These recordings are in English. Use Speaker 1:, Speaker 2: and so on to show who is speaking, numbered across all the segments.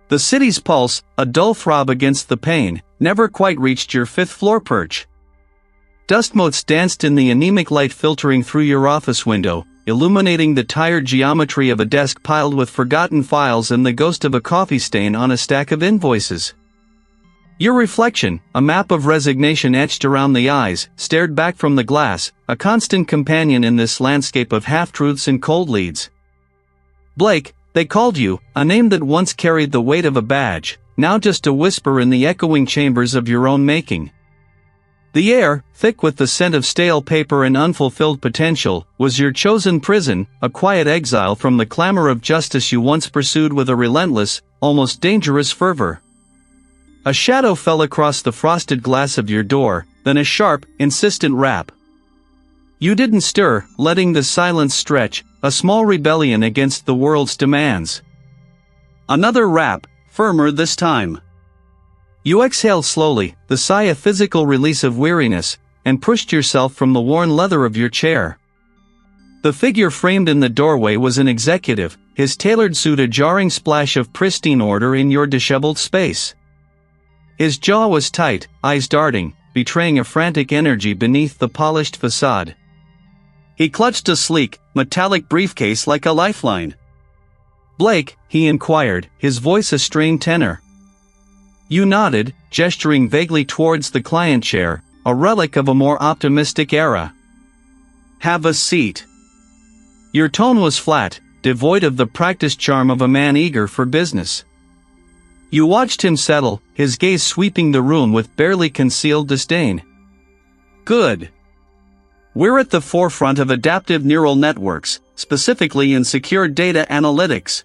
Speaker 1: The city's pulse, a dull throb against the pane, never quite reached your fifth-floor perch. Dust motes danced in the anemic light filtering through your office window, illuminating the tired geometry of a desk piled with forgotten files and the ghost of a coffee stain on a stack of invoices. Your reflection, a map of resignation etched around the eyes, stared back from the glass, a constant companion in this landscape of half-truths and cold leads. Blake, they called you, a name that once carried the weight of a badge, now just a whisper in the echoing chambers of your own making. The air, thick with the scent of stale paper and unfulfilled potential, was your chosen prison, a quiet exile from the clamor of justice you once pursued with a relentless, almost dangerous fervor. A shadow fell across the frosted glass of your door, then a sharp, insistent rap. You didn't stir, letting the silence stretch, a small rebellion against the world's demands. Another rap, firmer this time. You exhaled slowly, the sigh a physical release of weariness, and pushed yourself from the worn leather of your chair. The figure framed in the doorway was an executive, his tailored suit a jarring splash of pristine order in your disheveled space. His jaw was tight, eyes darting, betraying a frantic energy beneath the polished facade. He clutched a sleek, metallic briefcase like a lifeline. "Blake," he inquired, his voice a strained tenor. You nodded, gesturing vaguely towards the client chair, a relic of a more optimistic era. "Have a seat." Your tone was flat, devoid of the practiced charm of a man eager for business. You watched him settle, his gaze sweeping the room with barely concealed disdain. "Good. We're at the forefront of adaptive neural networks, specifically in secure data analytics.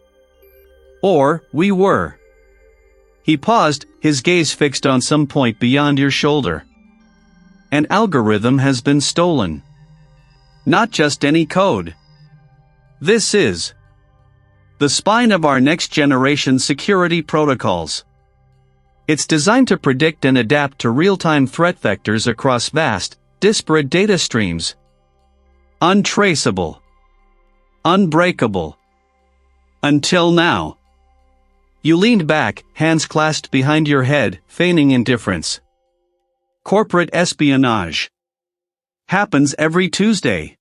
Speaker 1: Or, we were." He paused, his gaze fixed on some point beyond your shoulder. "An algorithm has been stolen. Not just any code. This is the spine of our next-generation security protocols. It's designed to predict and adapt to real-time threat vectors across vast, disparate data streams. Untraceable. Unbreakable. Until now." You leaned back, hands clasped behind your head, feigning indifference. "Corporate espionage. Happens every Tuesday.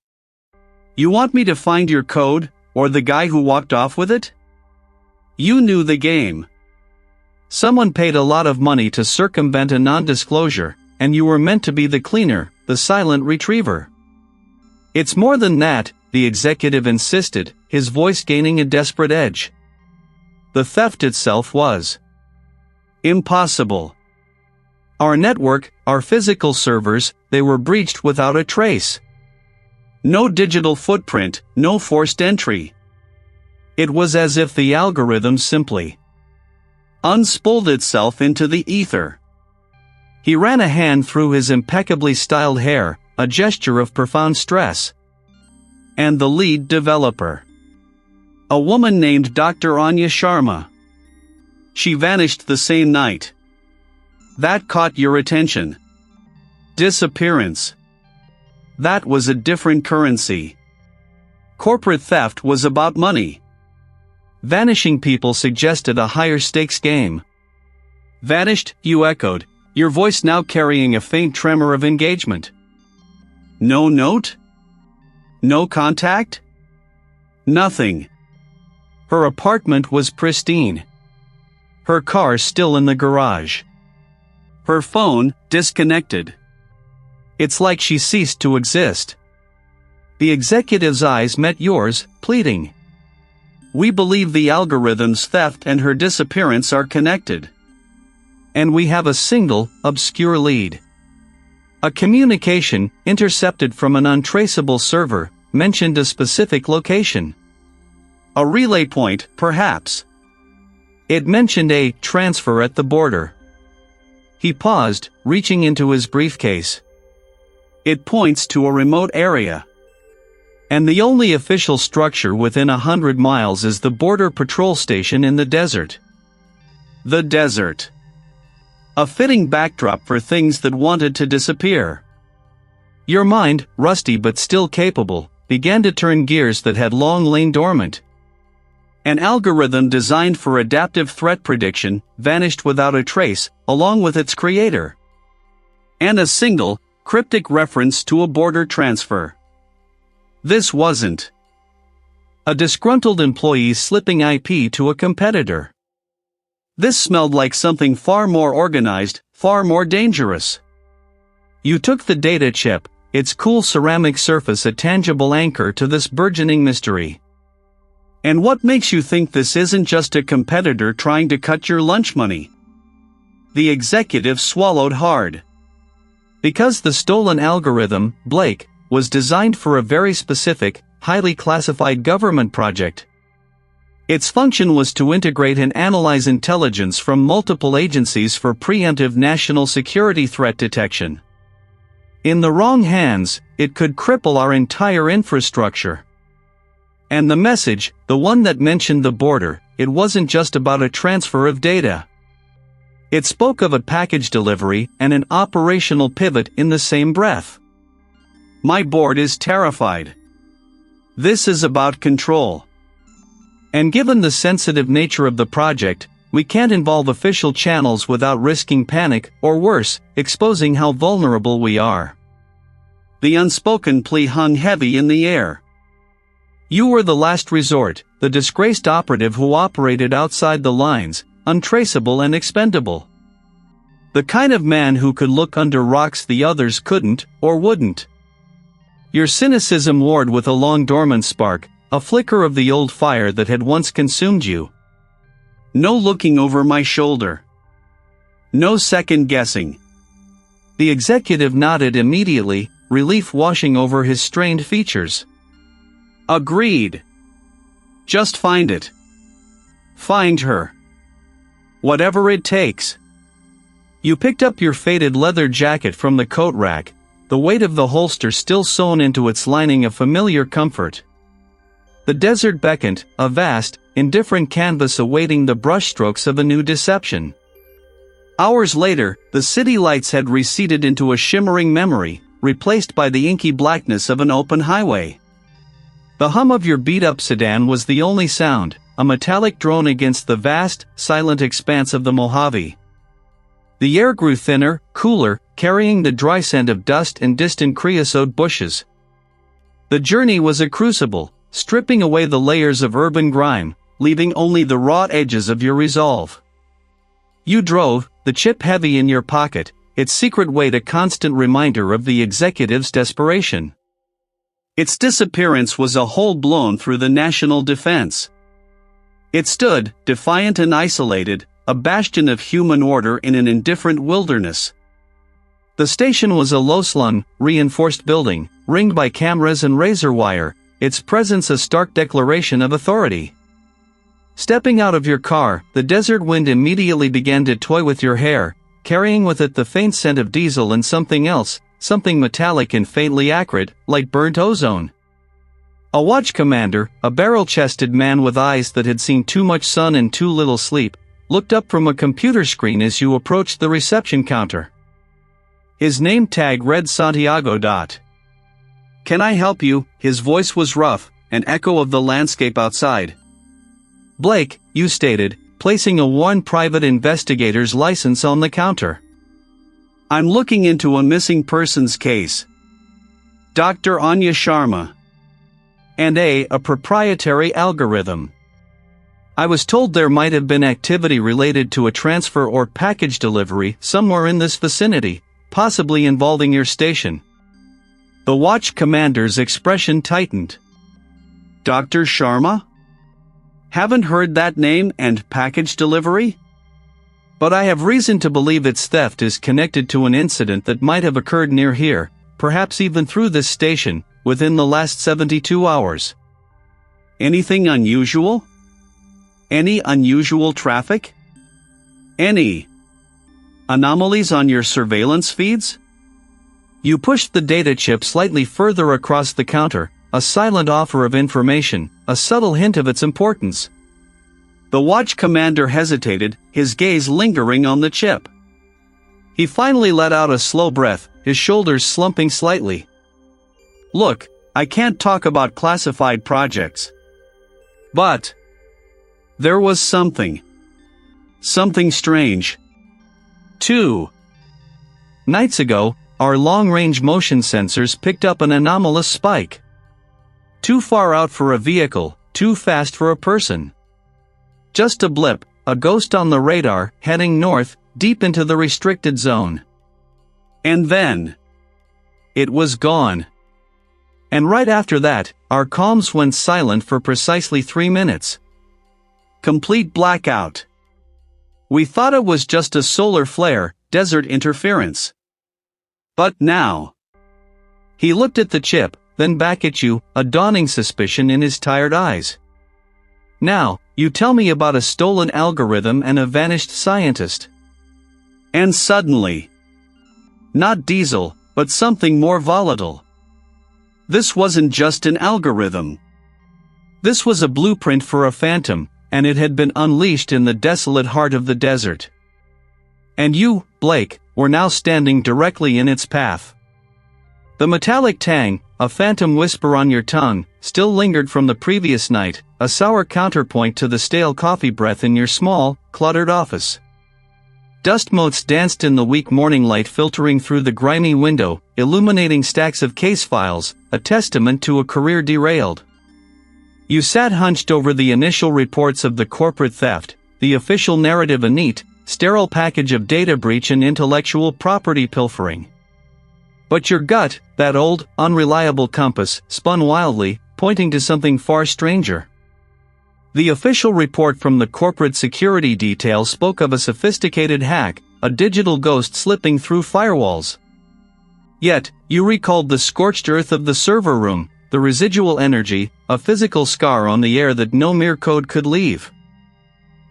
Speaker 1: You want me to find your code, or the guy who walked off with it? You knew the game. Someone paid a lot of money to circumvent a non-disclosure, and you were meant to be the cleaner, the silent retriever." "It's more than that," the executive insisted, his voice gaining a desperate edge. "The theft itself was impossible. Our network, our physical servers, they were breached without a trace. No digital footprint, no forced entry. It was as if the algorithm simply unspooled itself into the ether." He ran a hand through his impeccably styled hair, a gesture of profound stress. "And the lead developer? A woman named Dr. Anya Sharma. She vanished the same night. That caught your attention. Disappearance. That was a different currency. Corporate theft was about money. Vanishing people suggested a higher stakes game." "Vanished," you echoed, your voice now carrying a faint tremor of engagement. "No note? No contact?" "Nothing." Her apartment was pristine. Her car still in the garage. Her phone, disconnected. It's like she ceased to exist. The executive's eyes met yours, pleading. "We believe the algorithm's theft and her disappearance are connected. And we have a single, obscure lead. A communication, intercepted from an untraceable server, mentioned a specific location. A relay point, perhaps. It mentioned a transfer at the border." He paused, reaching into his briefcase. "It points to a remote area. And the only official structure within 100 miles is the border patrol station in the desert." The desert. A fitting backdrop for things that wanted to disappear. Your mind, rusty but still capable, began to turn gears that had long lain dormant. An algorithm designed for adaptive threat prediction vanished without a trace, along with its creator. And a single, cryptic reference to a border transfer. This wasn't a disgruntled employee slipping IP to a competitor. This smelled like something far more organized, far more dangerous. You took the data chip, its cool ceramic surface a tangible anchor to this burgeoning mystery. And what makes you think this isn't just a competitor trying to cut your lunch money? The executive swallowed hard. Because the stolen algorithm, Blake, was designed for a very specific, highly classified government project. Its function was to integrate and analyze intelligence from multiple agencies for preemptive national security threat detection. In the wrong hands, it could cripple our entire infrastructure. And the message, the one that mentioned the border, it wasn't just about a transfer of data. It spoke of a package delivery and an operational pivot in the same breath. My board is terrified. This is about control. And given the sensitive nature of the project, we can't involve official channels without risking panic, or worse, exposing how vulnerable we are. The unspoken plea hung heavy in the air. You were the last resort, the disgraced operative who operated outside the lines, untraceable and expendable. The kind of man who could look under rocks the others couldn't, or wouldn't. Your cynicism warred with a long dormant spark, a flicker of the old fire that had once consumed you. No looking over my shoulder. No second guessing. The executive nodded immediately, relief washing over his strained features. Agreed. Just find it. Find her. Whatever it takes. You picked up your faded leather jacket from the coat rack, the weight of the holster still sewn into its lining a familiar comfort. The desert beckoned, a vast, indifferent canvas awaiting the brushstrokes of a new deception. Hours later, the city lights had receded into a shimmering memory, replaced by the inky blackness of an open highway. The hum of your beat-up sedan was the only sound, a metallic drone against the vast, silent expanse of the Mojave. The air grew thinner, cooler, carrying the dry scent of dust and distant creosote bushes. The journey was a crucible, stripping away the layers of urban grime, leaving only the raw edges of your resolve. You drove, the chip heavy in your pocket, its secret weight a constant reminder of the executive's desperation. Its disappearance was a hole blown through the national defense. It stood, defiant and isolated, a bastion of human order in an indifferent wilderness. The station was a low-slung, reinforced building, ringed by cameras and razor wire, its presence a stark declaration of authority. Stepping out of your car, the desert wind immediately began to toy with your hair, carrying with it the faint scent of diesel and something else, something metallic and faintly acrid, like burnt ozone. A watch commander, a barrel-chested man with eyes that had seen too much sun and too little sleep, looked up from a computer screen as you approached the reception counter. His name tag read Santiago. Can I help you? His voice was rough, an echo of the landscape outside. Blake, you stated, placing a worn private investigator's license on the counter. I'm looking into a missing persons case. Dr. Anya Sharma. And a proprietary algorithm. I was told there might have been activity related to a transfer or package delivery somewhere in this vicinity, possibly involving your station. The watch commander's expression tightened. Dr. Sharma? Haven't heard that name and package delivery? But I have reason to believe its theft is connected to an incident that might have occurred near here, perhaps even through this station, within the last 72 hours. Anything unusual? Any unusual traffic? Any anomalies on your surveillance feeds? You pushed the data chip slightly further across the counter, a silent offer of information, a subtle hint of its importance. The watch commander hesitated, his gaze lingering on the chip. He finally let out a slow breath, his shoulders slumping slightly. Look, I can't talk about classified projects. But There was something strange. 2 nights ago, our long-range motion sensors picked up an anomalous spike. Too far out for a vehicle, too fast for a person. Just a blip, a ghost on the radar, heading north, deep into the restricted zone. And then it was gone. And right after that, our comms went silent for precisely 3 minutes. Complete blackout. We thought it was just a solar flare, desert interference. But now. He looked at the chip, then back at you, a dawning suspicion in his tired eyes. Now, you tell me about a stolen algorithm and a vanished scientist. And suddenly, not diesel, but something more volatile. This wasn't just an algorithm. This was a blueprint for a phantom, and it had been unleashed in the desolate heart of the desert. And you, Blake, were now standing directly in its path. The metallic tang, a phantom whisper on your tongue, still lingered from the previous night, a sour counterpoint to the stale coffee breath in your small, cluttered office. Dust motes danced in the weak morning light filtering through the grimy window, illuminating stacks of case files, a testament to a career derailed. You sat hunched over the initial reports of the corporate theft, the official narrative a neat, sterile package of data breach and intellectual property pilfering. But your gut, that old, unreliable compass, spun wildly, pointing to something far stranger. The official report from the corporate security detail spoke of a sophisticated hack, a digital ghost slipping through firewalls. Yet, you recalled the scorched earth of the server room, the residual energy, a physical scar on the air that no mere code could leave.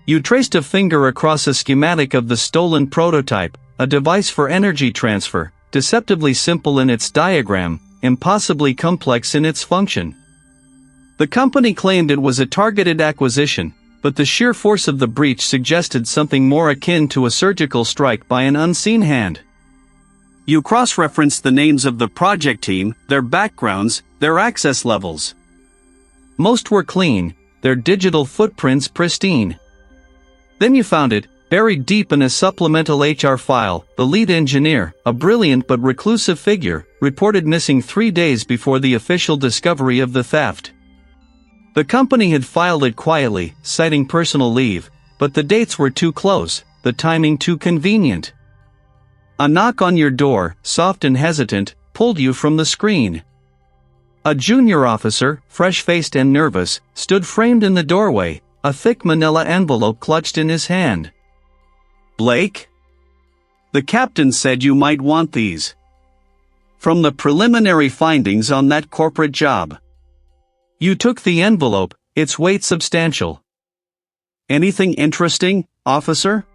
Speaker 1: You traced a finger across a schematic of the stolen prototype, a device for energy transfer, deceptively simple in its diagram, impossibly complex in its function. The company claimed it was a targeted acquisition, but the sheer force of the breach suggested something more akin to a surgical strike by an unseen hand. You cross-referenced the names of the project team, their backgrounds, their access levels. Most were clean, their digital footprints pristine. Then you found it, buried deep in a supplemental HR file, the lead engineer, a brilliant but reclusive figure, reported missing 3 days before the official discovery of the theft. The company had filed it quietly, citing personal leave, but the dates were too close, the timing too convenient. A knock on your door, soft and hesitant, pulled you from the screen. A junior officer, fresh-faced and nervous, stood framed in the doorway, a thick manila envelope clutched in his hand. Blake? The captain said you might want these. From the preliminary findings on that corporate job. You took the envelope, its weight substantial. Anything interesting, officer?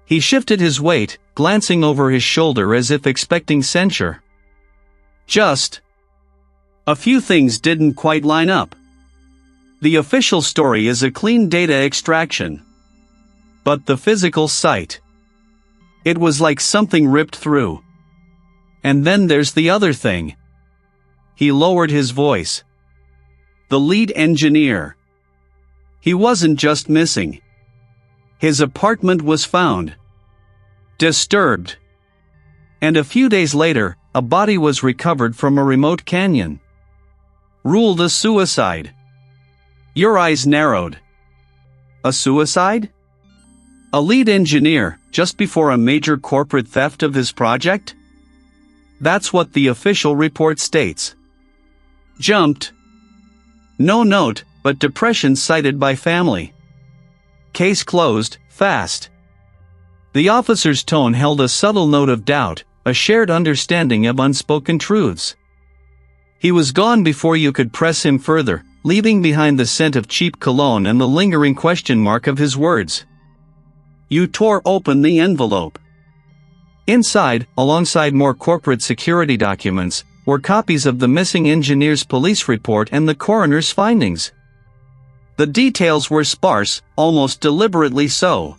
Speaker 1: He shifted his weight, glancing over his shoulder as if expecting censure. Just. A few things didn't quite line up. The official story is a clean data extraction. But the physical sight. It was like something ripped through. And then there's the other thing. He lowered his voice. The lead engineer. He wasn't just missing. His apartment was found. Disturbed. And a few days later, a body was recovered from a remote canyon. Ruled a suicide. Your eyes narrowed. A suicide? A lead engineer, just before a major corporate theft of his project? That's what the official report states. Jumped. No note, but depression cited by family. Case closed, fast. The officer's tone held a subtle note of doubt, a shared understanding of unspoken truths. He was gone before you could press him further, leaving behind the scent of cheap cologne and the lingering question mark of his words. You tore open the envelope. Inside, alongside more corporate security documents, were copies of the missing engineer's police report and the coroner's findings. The details were sparse, almost deliberately so.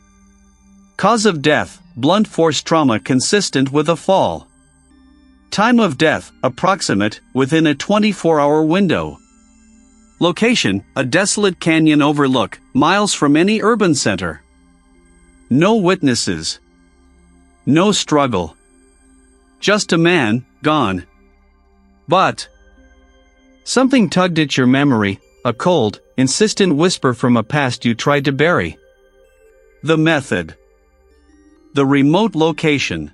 Speaker 1: Cause of death, blunt force trauma consistent with a fall. Time of death, approximate, within a 24-hour window. Location, a desolate canyon overlook, miles from any urban center. No witnesses. No struggle. Just a man, gone. But something tugged at your memory, a cold, insistent whisper from a past you tried to bury. The method. The remote location.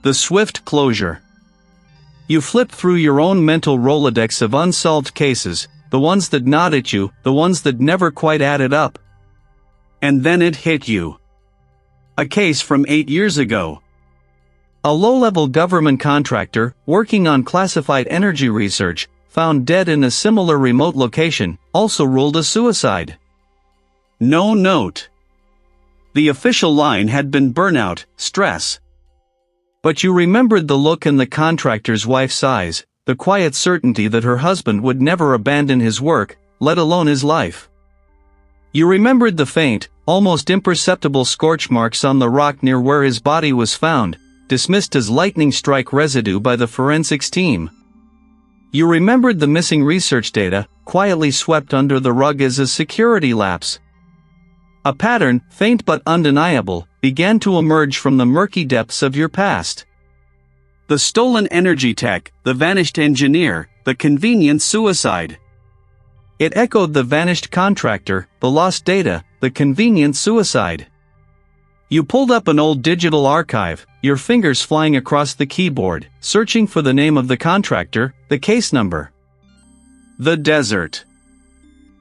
Speaker 1: The swift closure. You flipped through your own mental Rolodex of unsolved cases, the ones that gnawed at you, the ones that never quite added up. And then it hit you. A case from 8 years ago. A low-level government contractor, working on classified energy research, found dead in a similar remote location, also ruled a suicide. No note. The official line had been burnout, stress. But you remembered the look in the contractor's wife's eyes, the quiet certainty that her husband would never abandon his work, let alone his life. You remembered the faint, almost imperceptible scorch marks on the rock near where his body was found, dismissed as lightning strike residue by the forensics team. You remembered the missing research data, quietly swept under the rug as a security lapse. A pattern, faint but undeniable, began to emerge from the murky depths of your past. The stolen energy tech, the vanished engineer, the convenient suicide. It echoed the vanished contractor, the lost data, the convenient suicide. You pulled up an old digital archive, your fingers flying across the keyboard, searching for the name of the contractor, the case number. The desert.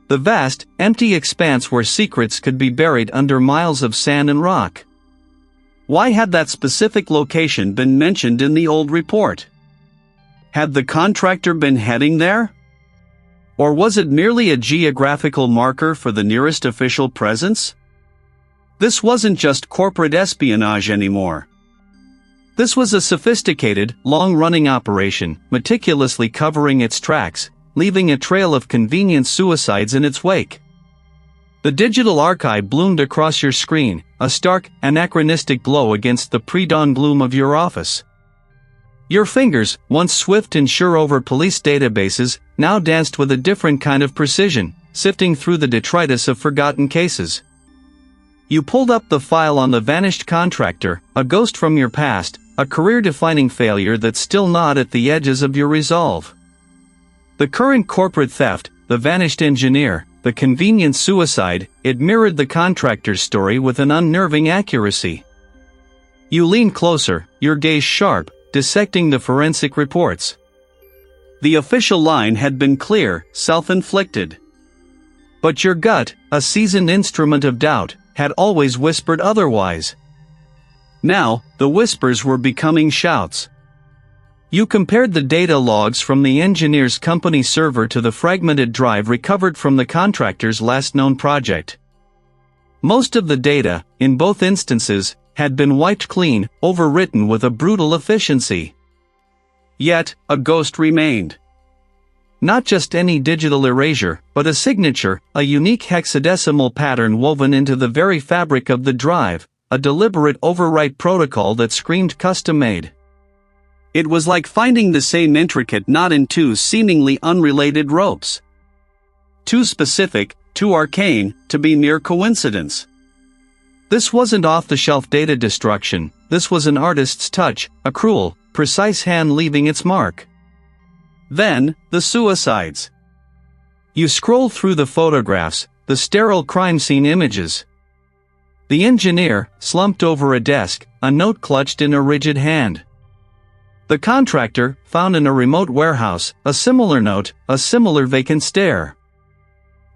Speaker 1: The vast, empty expanse where secrets could be buried under miles of sand and rock. Why had that specific location been mentioned in the old report? Had the contractor been heading there? Or was it merely a geographical marker for the nearest official presence? This wasn't just corporate espionage anymore. This was a sophisticated, long-running operation, meticulously covering its tracks, leaving a trail of convenient suicides in its wake. The digital archive bloomed across your screen, a stark, anachronistic glow against the pre-dawn gloom of your office. Your fingers, once swift and sure over police databases, now danced with a different kind of precision, sifting through the detritus of forgotten cases. You pulled up the file on the vanished contractor, a ghost from your past, a career-defining failure that still gnawed at the edges of your resolve. The current corporate theft, the vanished engineer, the convenient suicide, it mirrored the contractor's story with an unnerving accuracy. You leaned closer, your gaze sharp, dissecting the forensic reports. The official line had been clear, self-inflicted. But your gut, a seasoned instrument of doubt, had always whispered otherwise. Now, the whispers were becoming shouts. You compared the data logs from the engineer's company server to the fragmented drive recovered from the contractor's last known project. Most of the data, in both instances, had been wiped clean, overwritten with a brutal efficiency. Yet, a ghost remained. Not just any digital erasure, but a signature, a unique hexadecimal pattern woven into the very fabric of the drive, a deliberate overwrite protocol that screamed custom-made. It was like finding the same intricate knot in two seemingly unrelated ropes. Too specific, too arcane, to be mere coincidence. This wasn't off-the-shelf data destruction, this was an artist's touch, a cruel, precise hand leaving its mark. Then, the suicides. You scrolled through the photographs, the sterile crime scene images. The engineer, slumped over a desk, a note clutched in a rigid hand. The contractor, found in a remote warehouse, a similar note, a similar vacant stare.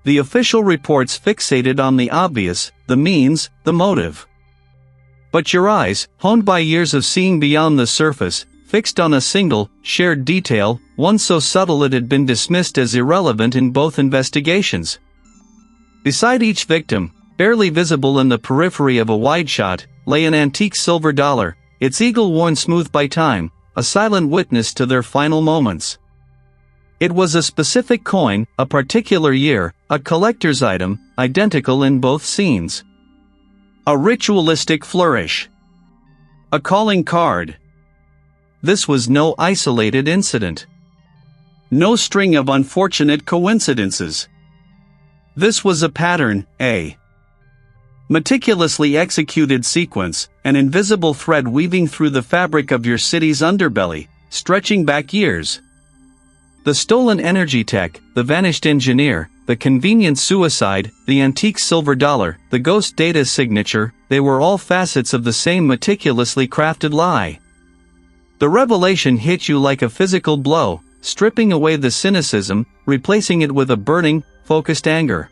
Speaker 1: The official reports fixated on the obvious, the means, the motive. But your eyes, honed by years of seeing beyond the surface, fixed on a single, shared detail, one so subtle it had been dismissed as irrelevant in both investigations. Beside each victim, barely visible in the periphery of a wide shot, lay an antique silver dollar, its eagle worn smooth by time, a silent witness to their final moments. It was a specific coin, a particular year, a collector's item, identical in both scenes. A ritualistic flourish. A calling card. This was no isolated incident. No string of unfortunate coincidences. This was a pattern, a meticulously executed sequence, an invisible thread weaving through the fabric of your city's underbelly, stretching back years. The stolen energy tech, the vanished engineer, the convenient suicide, the antique silver dollar, the ghost data signature, they were all facets of the same meticulously crafted lie. The revelation hit you like a physical blow, stripping away the cynicism, replacing it with a burning, focused anger.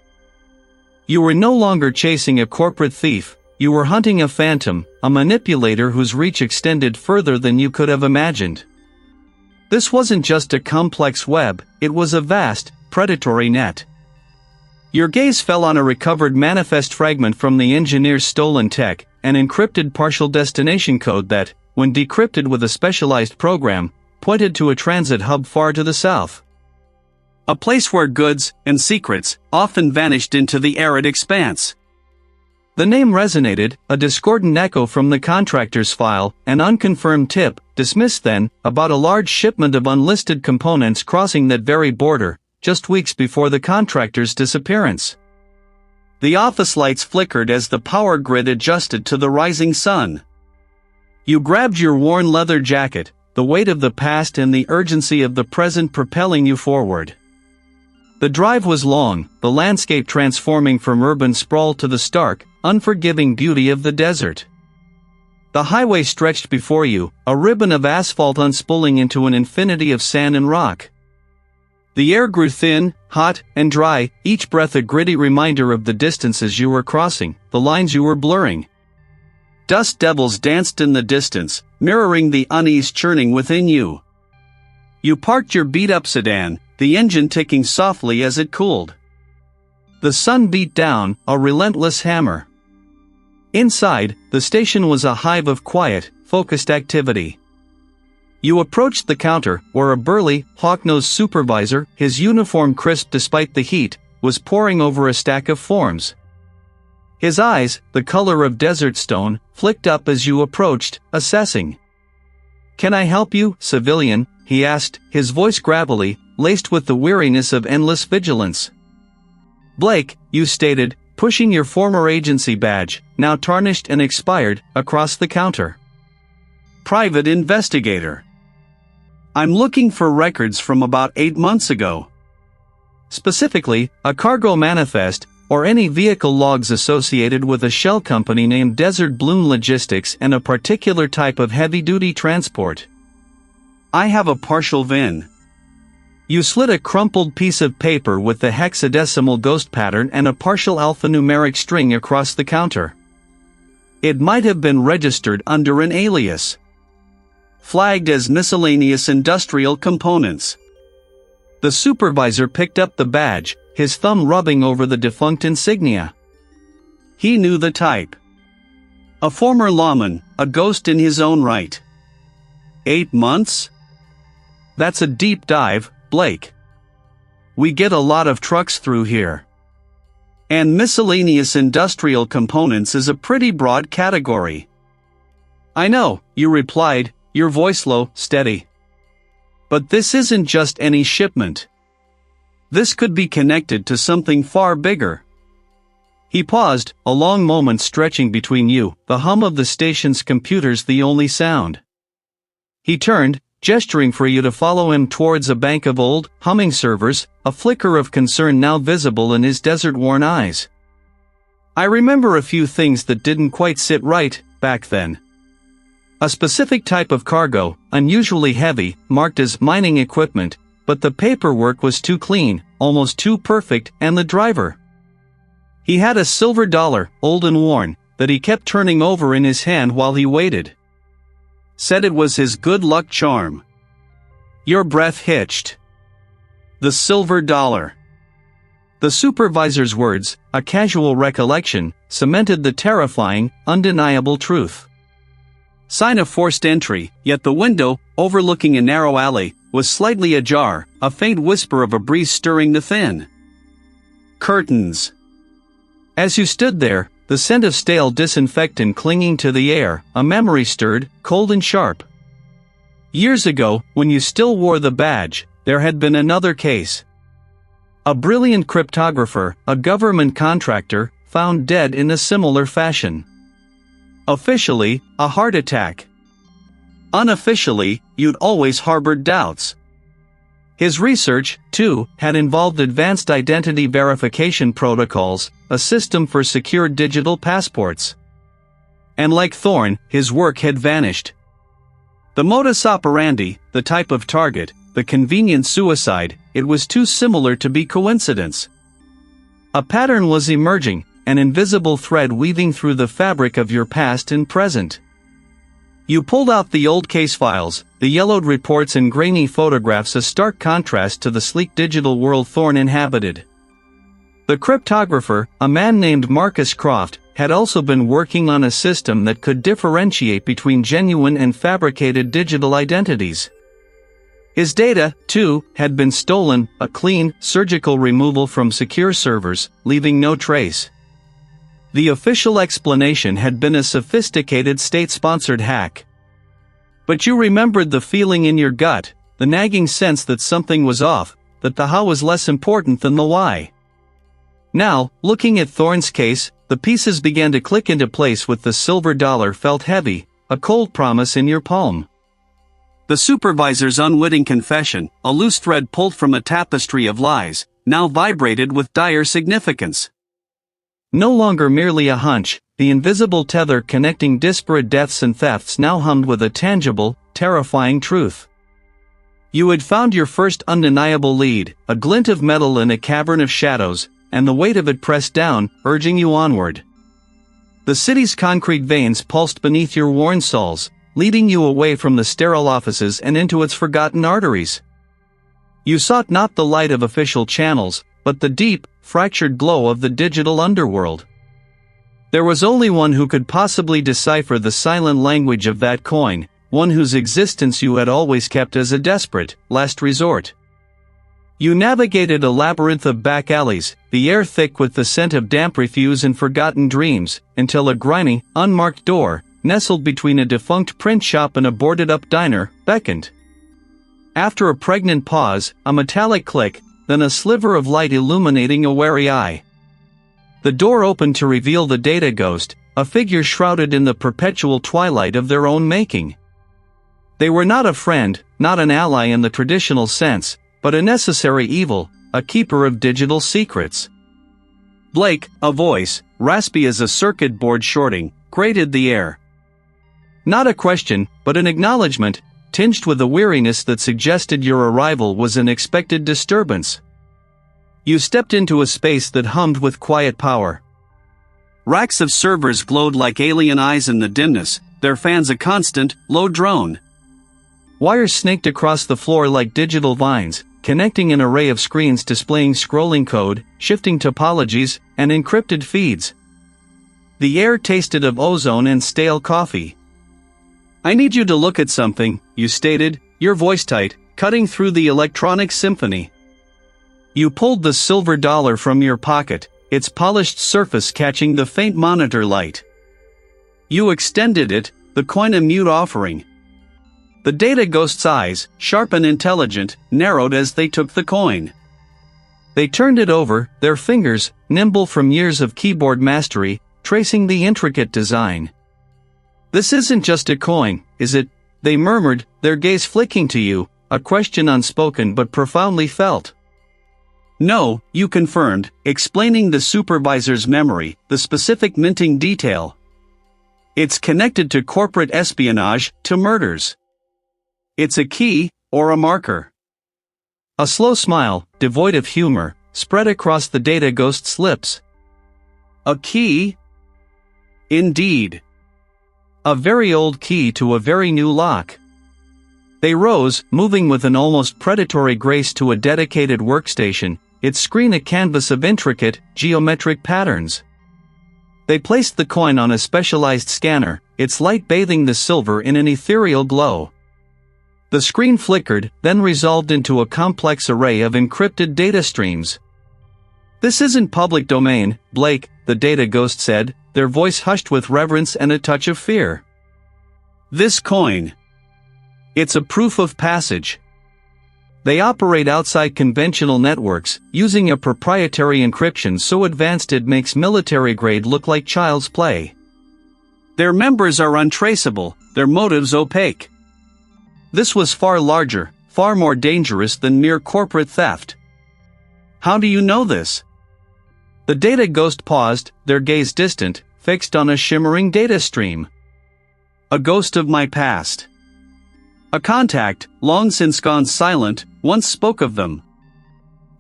Speaker 1: You were no longer chasing a corporate thief, you were hunting a phantom, a manipulator whose reach extended further than you could have imagined. This wasn't just a complex web, it was a vast, predatory net. Your gaze fell on a recovered manifest fragment from the engineer's stolen tech, an encrypted partial destination code that, when decrypted with a specialized program, pointed to a transit hub far to the south. A place where goods and secrets often vanished into the arid expanse. The name resonated, a discordant echo from the contractor's file, an unconfirmed tip, dismissed then, about a large shipment of unlisted components crossing that very border, just weeks before the contractor's disappearance. The office lights flickered as the power grid adjusted to the rising sun. You grabbed your worn leather jacket, the weight of the past and the urgency of the present propelling you forward. The drive was long, the landscape transforming from urban sprawl to the stark, unforgiving beauty of the desert. The highway stretched before you, a ribbon of asphalt unspooling into an infinity of sand and rock. The air grew thin, hot, and dry, each breath a gritty reminder of the distances you were crossing, the lines you were blurring. Dust devils danced in the distance, mirroring the unease churning within you. You parked your beat-up sedan, the engine ticking softly as it cooled. The sun beat down, a relentless hammer. Inside, the station was a hive of quiet, focused activity. You approached the counter, where a burly, hawk-nosed supervisor, his uniform crisp despite the heat, was poring over a stack of forms. His eyes, the color of desert stone, flicked up as you approached, assessing. "Can I help you, civilian?" he asked, his voice gravelly, laced with the weariness of endless vigilance. "Blake," you stated, pushing your former agency badge, now tarnished and expired, across the counter. "Private investigator. I'm looking for records from about 8 months ago. Specifically, a cargo manifest, or any vehicle logs associated with a shell company named Desert Bloom Logistics and a particular type of heavy-duty transport. I have a partial VIN." You slid a crumpled piece of paper with the hexadecimal ghost pattern and a partial alphanumeric string across the counter. It might have been registered under an alias. Flagged as miscellaneous industrial components. The supervisor picked up the badge, his thumb rubbing over the defunct insignia. He knew the type. A former lawman, a ghost in his own right. 8 months? That's a deep dive, Blake. We get a lot of trucks through here. And miscellaneous industrial components is a pretty broad category. I know, you replied, your voice low, steady. But this isn't just any shipment. This could be connected to something far bigger. He paused, a long moment stretching between you, the hum of the station's computers the only sound. He turned, gesturing for you to follow him towards a bank of old, humming servers, a flicker of concern now visible in his desert-worn eyes. I remember a few things that didn't quite sit right, back then. A specific type of cargo, unusually heavy, marked as mining equipment, but the paperwork was too clean, almost too perfect, and the driver. He had a silver dollar, old and worn, that he kept turning over in his hand while he waited. Said it was his good luck charm. Your breath hitched. The silver dollar. The supervisor's words, a casual recollection, cemented the terrifying, undeniable truth. Sign of forced entry, yet the window, overlooking a narrow alley, was slightly ajar, a faint whisper of a breeze stirring the thin curtains. As you stood there, the scent of stale disinfectant clinging to the air, a memory stirred, cold and sharp. Years ago, when you still wore the badge, there had been another case. A brilliant cryptographer, a government contractor, found dead in a similar fashion. Officially, a heart attack. Unofficially, you'd always harbored doubts. His research, too, had involved advanced identity verification protocols, a system for secure digital passports. And like Thorne, his work had vanished. The modus operandi, the type of target, the convenient suicide, it was too similar to be coincidence. A pattern was emerging, an invisible thread weaving through the fabric of your past and present. You pulled out the old case files, the yellowed reports and grainy photographs, a stark contrast to the sleek digital world Thorne inhabited. The cryptographer, a man named Marcus Croft, had also been working on a system that could differentiate between genuine and fabricated digital identities. His data, too, had been stolen, a clean, surgical removal from secure servers, leaving no trace. The official explanation had been a sophisticated state-sponsored hack. But you remembered the feeling in your gut, the nagging sense that something was off, that the how was less important than the why. Now, looking at Thorne's case, the pieces began to click into place. With the silver dollar felt heavy, a cold promise in your palm. The supervisor's unwitting confession, a loose thread pulled from a tapestry of lies, now vibrated with dire significance. No longer merely a hunch, the invisible tether connecting disparate deaths and thefts now hummed with a tangible, terrifying truth. You had found your first undeniable lead, a glint of metal in a cavern of shadows, and the weight of it pressed down, urging you onward. The city's concrete veins pulsed beneath your worn soles, leading you away from the sterile offices and into its forgotten arteries. You sought not the light of official channels, but the deep, fractured glow of the digital underworld. There was only one who could possibly decipher the silent language of that coin, one whose existence you had always kept as a desperate, last resort. You navigated a labyrinth of back alleys, the air thick with the scent of damp refuse and forgotten dreams, until a grimy, unmarked door, nestled between a defunct print shop and a boarded-up diner, beckoned. After a pregnant pause, a metallic click, then a sliver of light illuminating a wary eye. The door opened to reveal the data ghost, a figure shrouded in the perpetual twilight of their own making. They were not a friend, not an ally in the traditional sense, but a necessary evil, a keeper of digital secrets. Blake, a voice, raspy as a circuit board shorting, grated the air. Not a question, but an acknowledgement, tinged with a weariness that suggested your arrival was an expected disturbance. You stepped into a space that hummed with quiet power. Racks of servers glowed like alien eyes in the dimness, their fans a constant, low drone. Wires snaked across the floor like digital vines, connecting an array of screens displaying scrolling code, shifting topologies, and encrypted feeds. The air tasted of ozone and stale coffee. "I need you to look at something," you stated, your voice tight, cutting through the electronic symphony. You pulled the silver dollar from your pocket, its polished surface catching the faint monitor light. You extended it, the coin a mute offering. The data ghost's eyes, sharp and intelligent, narrowed as they took the coin. They turned it over, their fingers, nimble from years of keyboard mastery, tracing the intricate design. "This isn't just a coin, is it?" they murmured, their gaze flicking to you, a question unspoken but profoundly felt. "No," you confirmed, explaining the supervisor's memory, the specific minting detail. "It's connected to corporate espionage, to murders. It's a key, or a marker." A slow smile, devoid of humor, spread across the data ghost's lips. "A key? Indeed. A very old key to a very new lock." They rose, moving with an almost predatory grace to a dedicated workstation, its screen a canvas of intricate, geometric patterns. They placed the coin on a specialized scanner, its light bathing the silver in an ethereal glow. The screen flickered, then resolved into a complex array of encrypted data streams. "This isn't public domain, Blake," the data ghost said, their voice hushed with reverence and a touch of fear. "This coin. It's a proof of passage. They operate outside conventional networks, using a proprietary encryption so advanced it makes military-grade look like child's play. Their members are untraceable, their motives opaque. This was far larger, far more dangerous than mere corporate theft. How do you know this? The data ghost paused, their gaze distant, fixed on a shimmering data stream. A ghost of my past. A contact, long since gone silent, once spoke of them.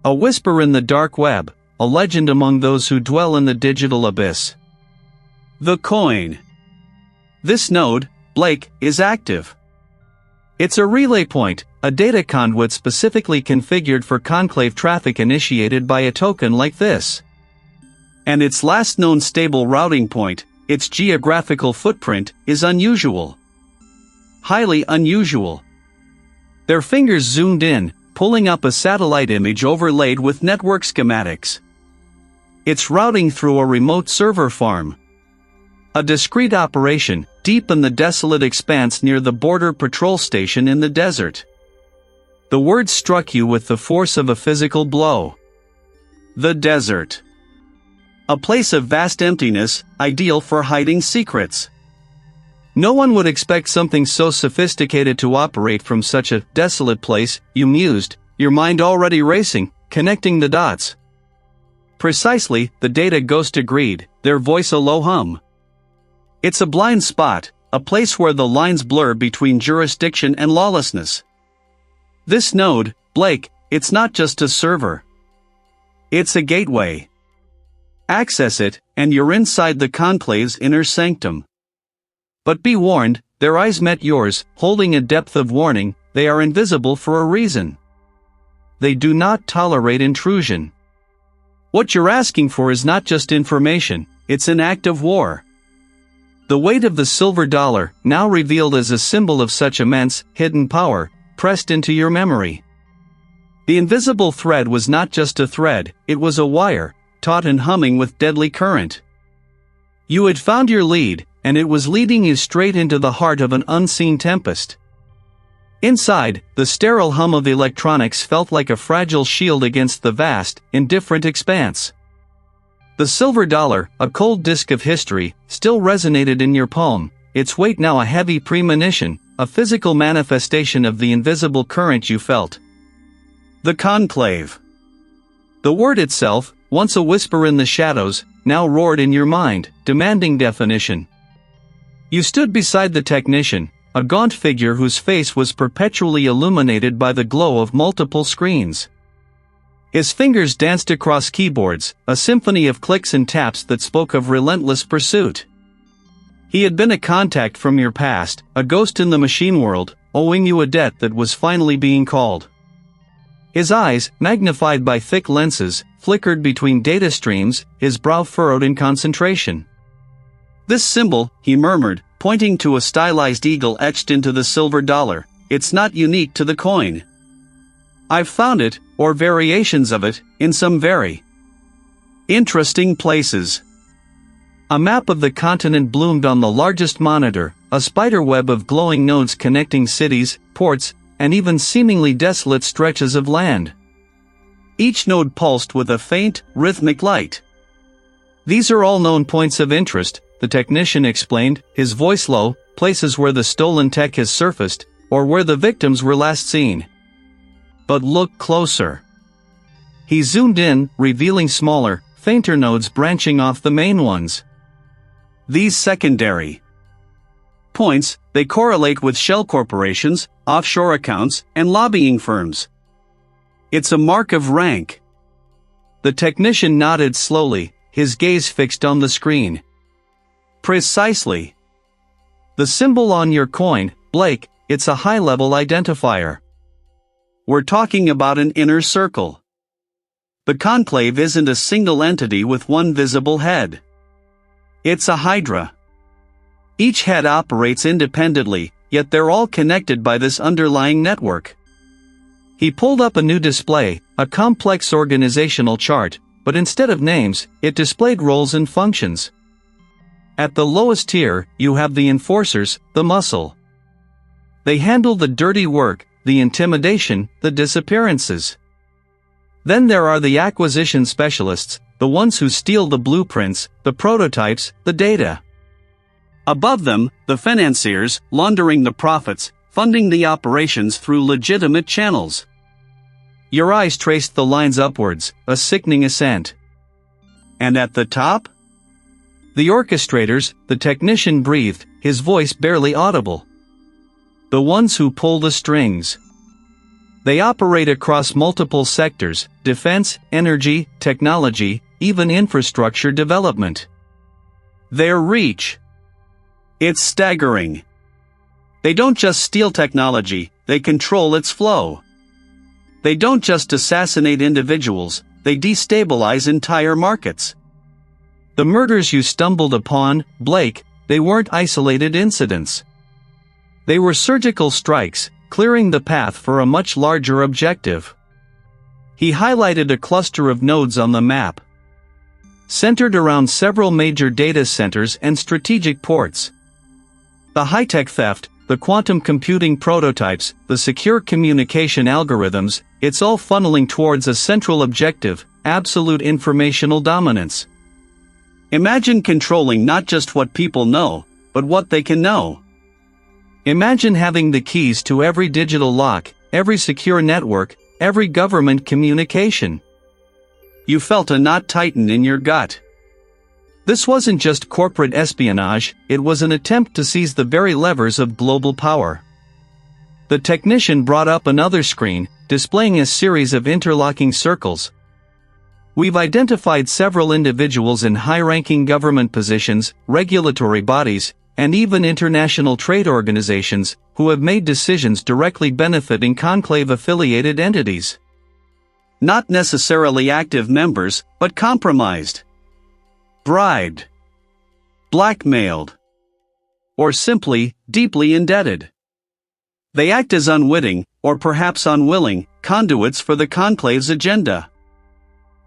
Speaker 1: A whisper in the dark web, a legend among those who dwell in the digital abyss. The coin. This node, Blake, is active. It's a relay point, a data conduit specifically configured for conclave traffic initiated by a token like this. And its last known stable routing point, its geographical footprint, is unusual. Highly unusual. Their fingers zoomed in, pulling up a satellite image overlaid with network schematics. It's routing through a remote server farm. A discrete operation, deep in the desolate expanse near the border patrol station in the desert. The words struck you with the force of a physical blow. The desert. A place of vast emptiness, ideal for hiding secrets. No one would expect something so sophisticated to operate from such a desolate place, you mused, your mind already racing, connecting the dots. Precisely, the data ghost agreed, their voice a low hum. It's a blind spot, a place where the lines blur between jurisdiction and lawlessness. This node, Blake, it's not just a server. It's a gateway. Access it, and you're inside the conclave's inner sanctum. But be warned, their eyes met yours, holding a depth of warning, they are invisible for a reason. They do not tolerate intrusion. What you're asking for is not just information, it's an act of war. The weight of the silver dollar, now revealed as a symbol of such immense, hidden power, pressed into your memory. The invisible thread was not just a thread, it was a wire, taut and humming with deadly current. You had found your lead, and it was leading you straight into the heart of an unseen tempest. Inside, the sterile hum of electronics felt like a fragile shield against the vast, indifferent expanse. The silver dollar, a cold disk of history, still resonated in your palm, its weight now a heavy premonition, a physical manifestation of the invisible current you felt. The conclave. The word itself, once a whisper in the shadows, now roared in your mind, demanding definition. You stood beside the technician, a gaunt figure whose face was perpetually illuminated by the glow of multiple screens. His fingers danced across keyboards, a symphony of clicks and taps that spoke of relentless pursuit. He had been a contact from your past, a ghost in the machine world, owing you a debt that was finally being called. His eyes, magnified by thick lenses, flickered between data streams, his brow furrowed in concentration. This symbol, he murmured, pointing to a stylized eagle etched into the silver dollar, it's not unique to the coin. I've found it, or variations of it, in some very interesting places. A map of the continent bloomed on the largest monitor, a spiderweb of glowing nodes connecting cities, ports, and even seemingly desolate stretches of land. Each node pulsed with a faint, rhythmic light. These are all known points of interest, the technician explained, his voice low, places where the stolen tech has surfaced, or where the victims were last seen. But look closer. He zoomed in, revealing smaller, fainter nodes branching off the main ones. These secondary points, they correlate with shell corporations, offshore accounts, and lobbying firms. It's a mark of rank. The technician nodded slowly, his gaze fixed on the screen. Precisely. The symbol on your coin, Blake, it's a high-level identifier. We're talking about an inner circle. The conclave isn't a single entity with one visible head. It's a hydra. Each head operates independently, yet they're all connected by this underlying network. He pulled up a new display, a complex organizational chart, but instead of names, it displayed roles and functions. At the lowest tier, you have the enforcers, the muscle. They handle the dirty work, the intimidation, the disappearances. Then there are the acquisition specialists, the ones who steal the blueprints, the prototypes, the data. Above them, the financiers, laundering the profits, funding the operations through legitimate channels. Your eyes traced the lines upwards, a sickening ascent. And at the top? The orchestrators, the technician breathed, his voice barely audible. The ones who pull the strings. They operate across multiple sectors: defense, energy, technology, even infrastructure development. Their reach. It's staggering. They don't just steal technology, they control its flow. They don't just assassinate individuals, they destabilize entire markets. The murders you stumbled upon, Blake, they weren't isolated incidents. They were surgical strikes, clearing the path for a much larger objective. He highlighted a cluster of nodes on the map, centered around several major data centers and strategic ports. The high-tech theft, the quantum computing prototypes, the secure communication algorithms, it's all funneling towards a central objective: absolute informational dominance. Imagine controlling not just what people know, but what they can know. Imagine having the keys to every digital lock, every secure network, every government communication. You felt a knot tighten in your gut. This wasn't just corporate espionage, it was an attempt to seize the very levers of global power. The technician brought up another screen, displaying a series of interlocking circles. We've identified several individuals in high-ranking government positions, regulatory bodies, and even international trade organizations, who have made decisions directly benefiting Conclave-affiliated entities. Not necessarily active members, but compromised, bribed, blackmailed, or simply, deeply indebted. They act as unwitting, or perhaps unwilling, conduits for the Conclave's agenda.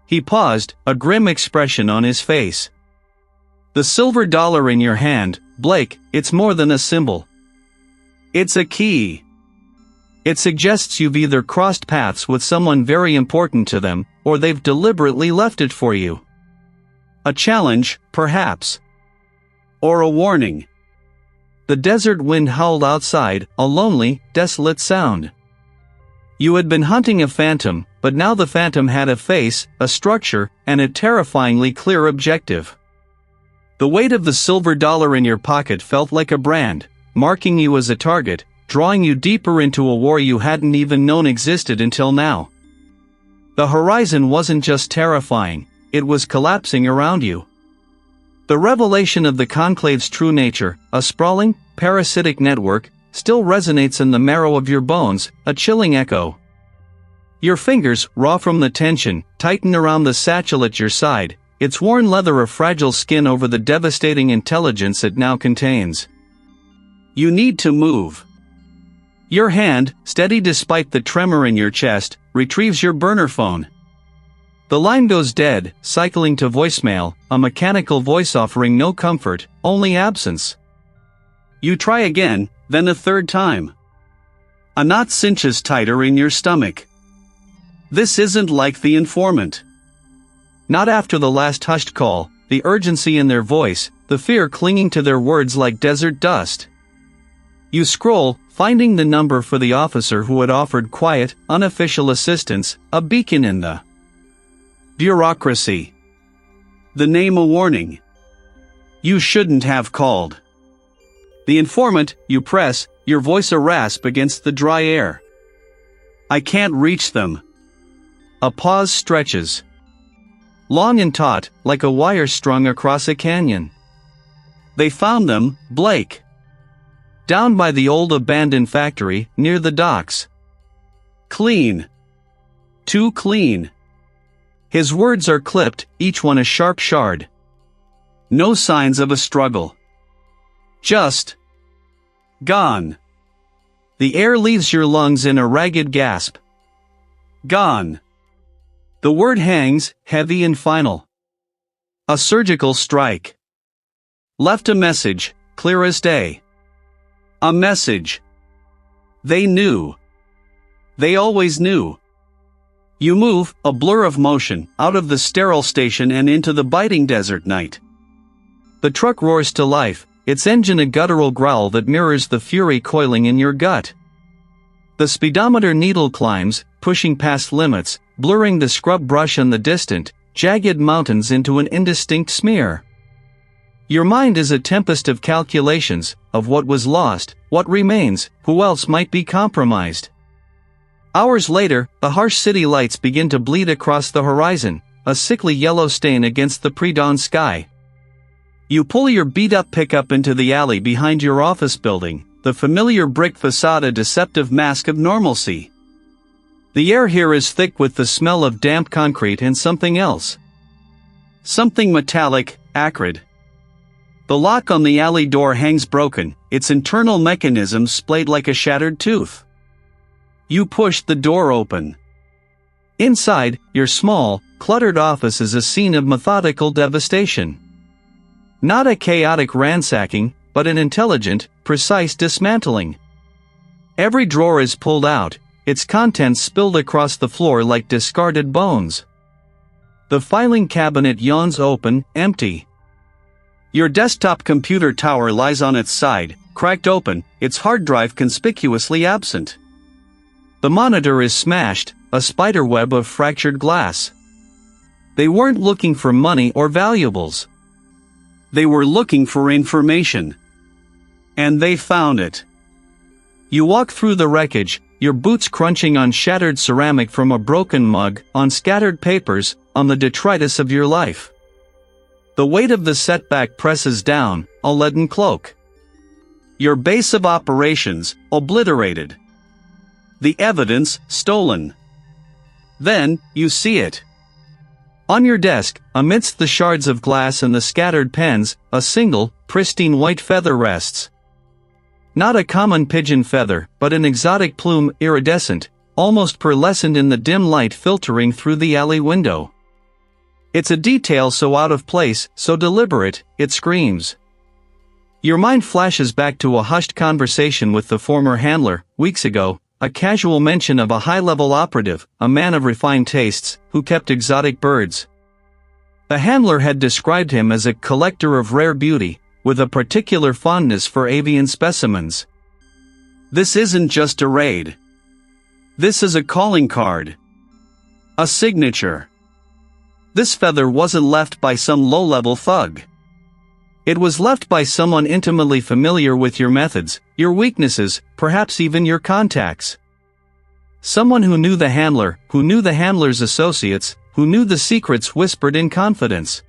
Speaker 1: He paused, a grim expression on his face. The silver dollar in your hand, Blake, it's more than a symbol. It's a key. It suggests you've either crossed paths with someone very important to them, or they've deliberately left it for you. A challenge, perhaps. Or a warning. The desert wind howled outside, a lonely, desolate sound. You had been hunting a phantom, but now the phantom had a face, a structure, and a terrifyingly clear objective. The weight of the silver dollar in your pocket felt like a brand, marking you as a target, drawing you deeper into a war you hadn't even known existed until now. The horizon wasn't just terrifying, it was collapsing around you. The revelation of the Conclave's true nature, a sprawling, parasitic network, still resonates in the marrow of your bones, a chilling echo. Your fingers, raw from the tension, tighten around the satchel at your side, its worn leather a fragile skin over the devastating intelligence it now contains. You need to move. Your hand, steady despite the tremor in your chest, retrieves your burner phone. The line goes dead, cycling to voicemail, a mechanical voice offering no comfort, only absence. You try again, then a third time. A knot cinches tighter in your stomach. This isn't like the informant. Not after the last hushed call, the urgency in their voice, the fear clinging to their words like desert dust. You scroll, finding the number for the officer who had offered quiet, unofficial assistance, a beacon in the bureaucracy. The name a warning. You shouldn't have called. The informant, you press, your voice a rasp against the dry air. I can't reach them. A pause stretches. Long and taut, like a wire strung across a canyon. They found them, Blake. Down by the old abandoned factory, near the docks. Clean. Too clean. His words are clipped, each one a sharp shard. No signs of a struggle. Just gone. The air leaves your lungs in a ragged gasp. Gone. The word hangs, heavy and final. A surgical strike. Left a message, clear as day. A message. They knew. They always knew. You move, a blur of motion, out of the sterile station and into the biting desert night. The truck roars to life, its engine a guttural growl that mirrors the fury coiling in your gut. The speedometer needle climbs, pushing past limits, blurring the scrub brush and the distant, jagged mountains into an indistinct smear. Your mind is a tempest of calculations, of what was lost, what remains, who else might be compromised. Hours later, the harsh city lights begin to bleed across the horizon, a sickly yellow stain against the pre-dawn sky. You pull your beat-up pickup into the alley behind your office building, the familiar brick facade a deceptive mask of normalcy. The air here is thick with the smell of damp concrete and something else. Something metallic, acrid. The lock on the alley door hangs broken, its internal mechanism splayed like a shattered tooth. You push the door open. Inside, your small, cluttered office is a scene of methodical devastation. Not a chaotic ransacking, but an intelligent, precise dismantling. Every drawer is pulled out, its contents spilled across the floor like discarded bones. The filing cabinet yawns open, empty. Your desktop computer tower lies on its side, cracked open, its hard drive conspicuously absent. The monitor is smashed, a spiderweb of fractured glass. They weren't looking for money or valuables. They were looking for information. And they found it. You walk through the wreckage, your boots crunching on shattered ceramic from a broken mug, on scattered papers, on the detritus of your life. The weight of the setback presses down, a leaden cloak. Your base of operations, obliterated. The evidence, stolen. Then, you see it. On your desk, amidst the shards of glass and the scattered pens, a single, pristine white feather rests. Not a common pigeon feather, but an exotic plume, iridescent, almost pearlescent in the dim light filtering through the alley window. It's a detail so out of place, so deliberate, it screams. Your mind flashes back to a hushed conversation with the former handler, weeks ago, a casual mention of a high-level operative, a man of refined tastes, who kept exotic birds. The handler had described him as a collector of rare beauty, with a particular fondness for avian specimens. This isn't just a raid. This is a calling card. A signature. This feather wasn't left by some low-level thug. It was left by someone intimately familiar with your methods, your weaknesses, perhaps even your contacts. Someone who knew the handler, who knew the handler's associates, who knew the secrets whispered in confidence.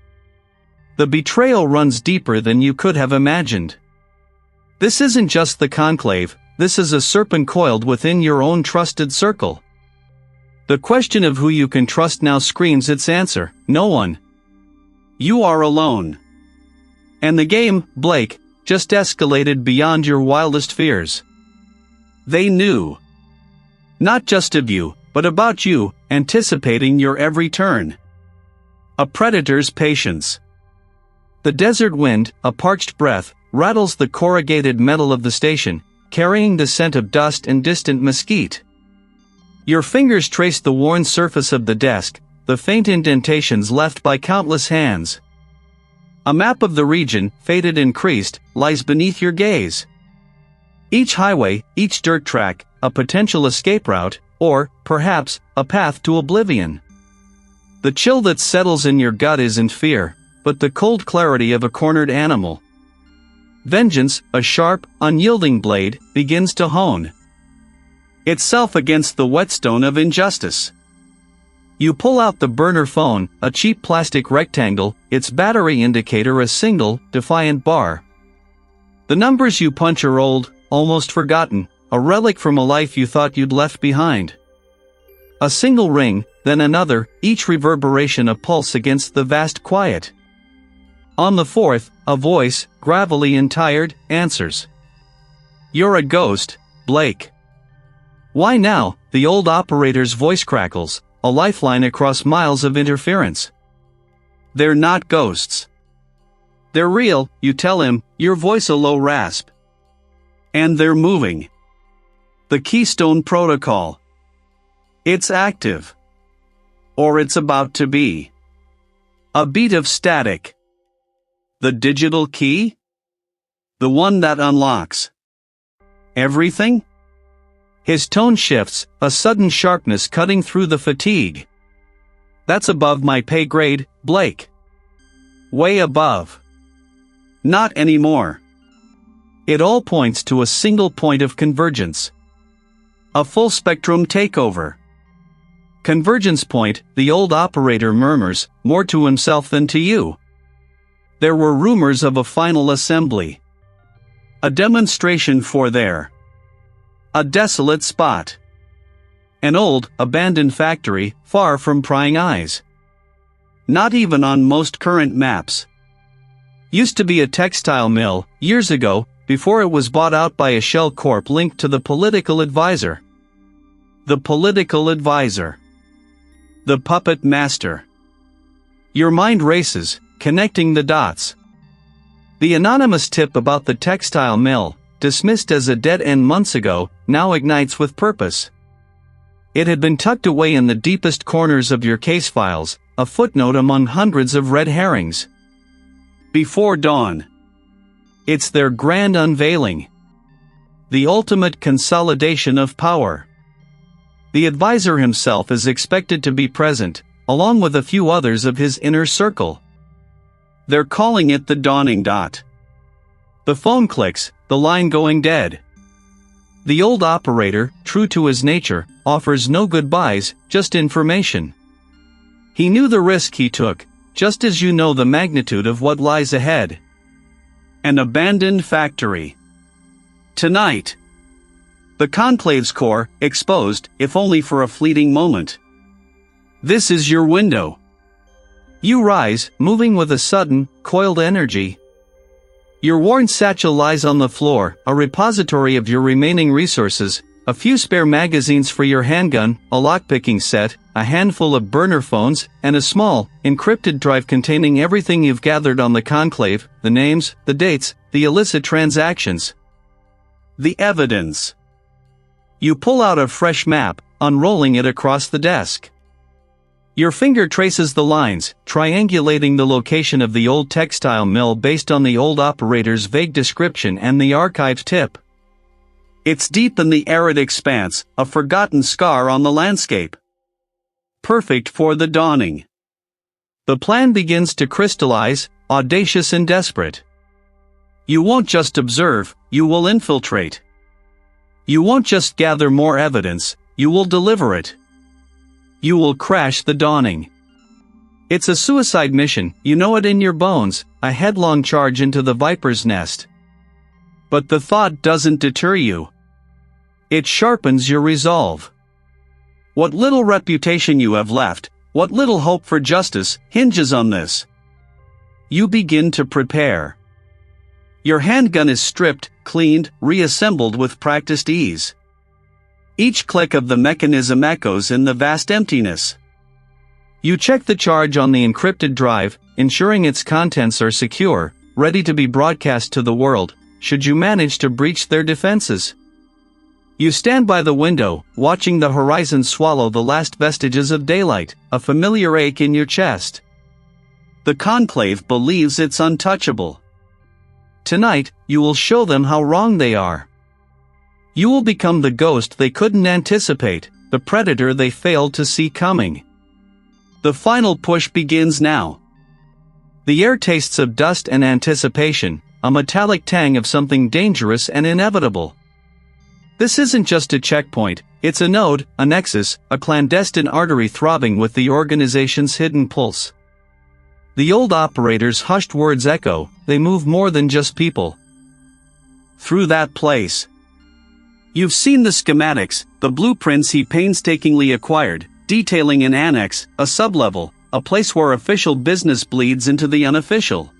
Speaker 1: The betrayal runs deeper than you could have imagined. This isn't just the conclave, this is a serpent coiled within your own trusted circle. The question of who you can trust now screams its answer: no one. You are alone. And the game, Blake, just escalated beyond your wildest fears. They knew. Not just of you, but about you, anticipating your every turn. A predator's patience. The desert wind, a parched breath, rattles the corrugated metal of the station, carrying the scent of dust and distant mesquite. Your fingers trace the worn surface of the desk, the faint indentations left by countless hands. A map of the region, faded and creased, lies beneath your gaze. Each highway, each dirt track, a potential escape route, or, perhaps, a path to oblivion. The chill that settles in your gut isn't fear, but the cold clarity of a cornered animal. Vengeance, a sharp, unyielding blade, begins to hone itself against the whetstone of injustice. You pull out the burner phone, a cheap plastic rectangle, its battery indicator a single, defiant bar. The numbers you punch are old, almost forgotten, a relic from a life you thought you'd left behind. A single ring, then another, each reverberation a pulse against the vast quiet. On the fourth, a voice, gravelly and tired, answers. You're a ghost, Blake. Why now? The old operator's voice crackles, a lifeline across miles of interference. They're not ghosts. They're real, you tell him, your voice a low rasp. And they're moving. The Keystone Protocol. It's active. Or it's about to be. A beat of static. The digital key? The one that unlocks everything? His tone shifts, a sudden sharpness cutting through the fatigue. That's above my pay grade, Blake. Way above. Not anymore. It all points to a single point of convergence. A full-spectrum takeover. Convergence point, the old operator murmurs, more to himself than to you. There were rumors of a final assembly. A demonstration for there. A desolate spot. An old, abandoned factory, far from prying eyes. Not even on most current maps. Used to be a textile mill, years ago, before it was bought out by a shell corp linked to the political advisor. The political advisor. The puppet master. Your mind races, connecting the dots. The anonymous tip about the textile mill, dismissed as a dead end months ago, now ignites with purpose. It had been tucked away in the deepest corners of your case files, a footnote among hundreds of red herrings. Before dawn. It's their grand unveiling. The ultimate consolidation of power. The advisor himself is expected to be present, along with a few others of his inner circle. They're calling it the dawning dot. The phone clicks, the line going dead. The old operator, true to his nature, offers no goodbyes, just information. He knew the risk he took, just as you know the magnitude of what lies ahead. An abandoned factory. Tonight. The conclave's core, exposed, if only for a fleeting moment. This is your window. You rise, moving with a sudden, coiled energy. Your worn satchel lies on the floor, a repository of your remaining resources, a few spare magazines for your handgun, a lockpicking set, a handful of burner phones, and a small, encrypted drive containing everything you've gathered on the conclave, the names, the dates, the illicit transactions. The evidence. You pull out a fresh map, unrolling it across the desk. Your finger traces the lines, triangulating the location of the old textile mill based on the old operator's vague description and the archived tip. It's deep in the arid expanse, a forgotten scar on the landscape. Perfect for the dawning. The plan begins to crystallize, audacious and desperate. You won't just observe, you will infiltrate. You won't just gather more evidence, you will deliver it. You will crash the dawning. It's a suicide mission, you know it in your bones, a headlong charge into the viper's nest. But the thought doesn't deter you. It sharpens your resolve. What little reputation you have left, what little hope for justice, hinges on this. You begin to prepare. Your handgun is stripped, cleaned, reassembled with practiced ease. Each click of the mechanism echoes in the vast emptiness. You check the charge on the encrypted drive, ensuring its contents are secure, ready to be broadcast to the world, should you manage to breach their defenses. You stand by the window, watching the horizon swallow the last vestiges of daylight, a familiar ache in your chest. The conclave believes it's untouchable. Tonight, you will show them how wrong they are. You will become the ghost they couldn't anticipate, the predator they failed to see coming. The final push begins now. The air tastes of dust and anticipation, a metallic tang of something dangerous and inevitable. This isn't just a checkpoint, it's a node, a nexus, a clandestine artery throbbing with the organization's hidden pulse. The old operator's hushed words echo, they move more than just people. Through that place. You've seen the schematics, the blueprints he painstakingly acquired, detailing an annex, a sublevel, a place where official business bleeds into the unofficial.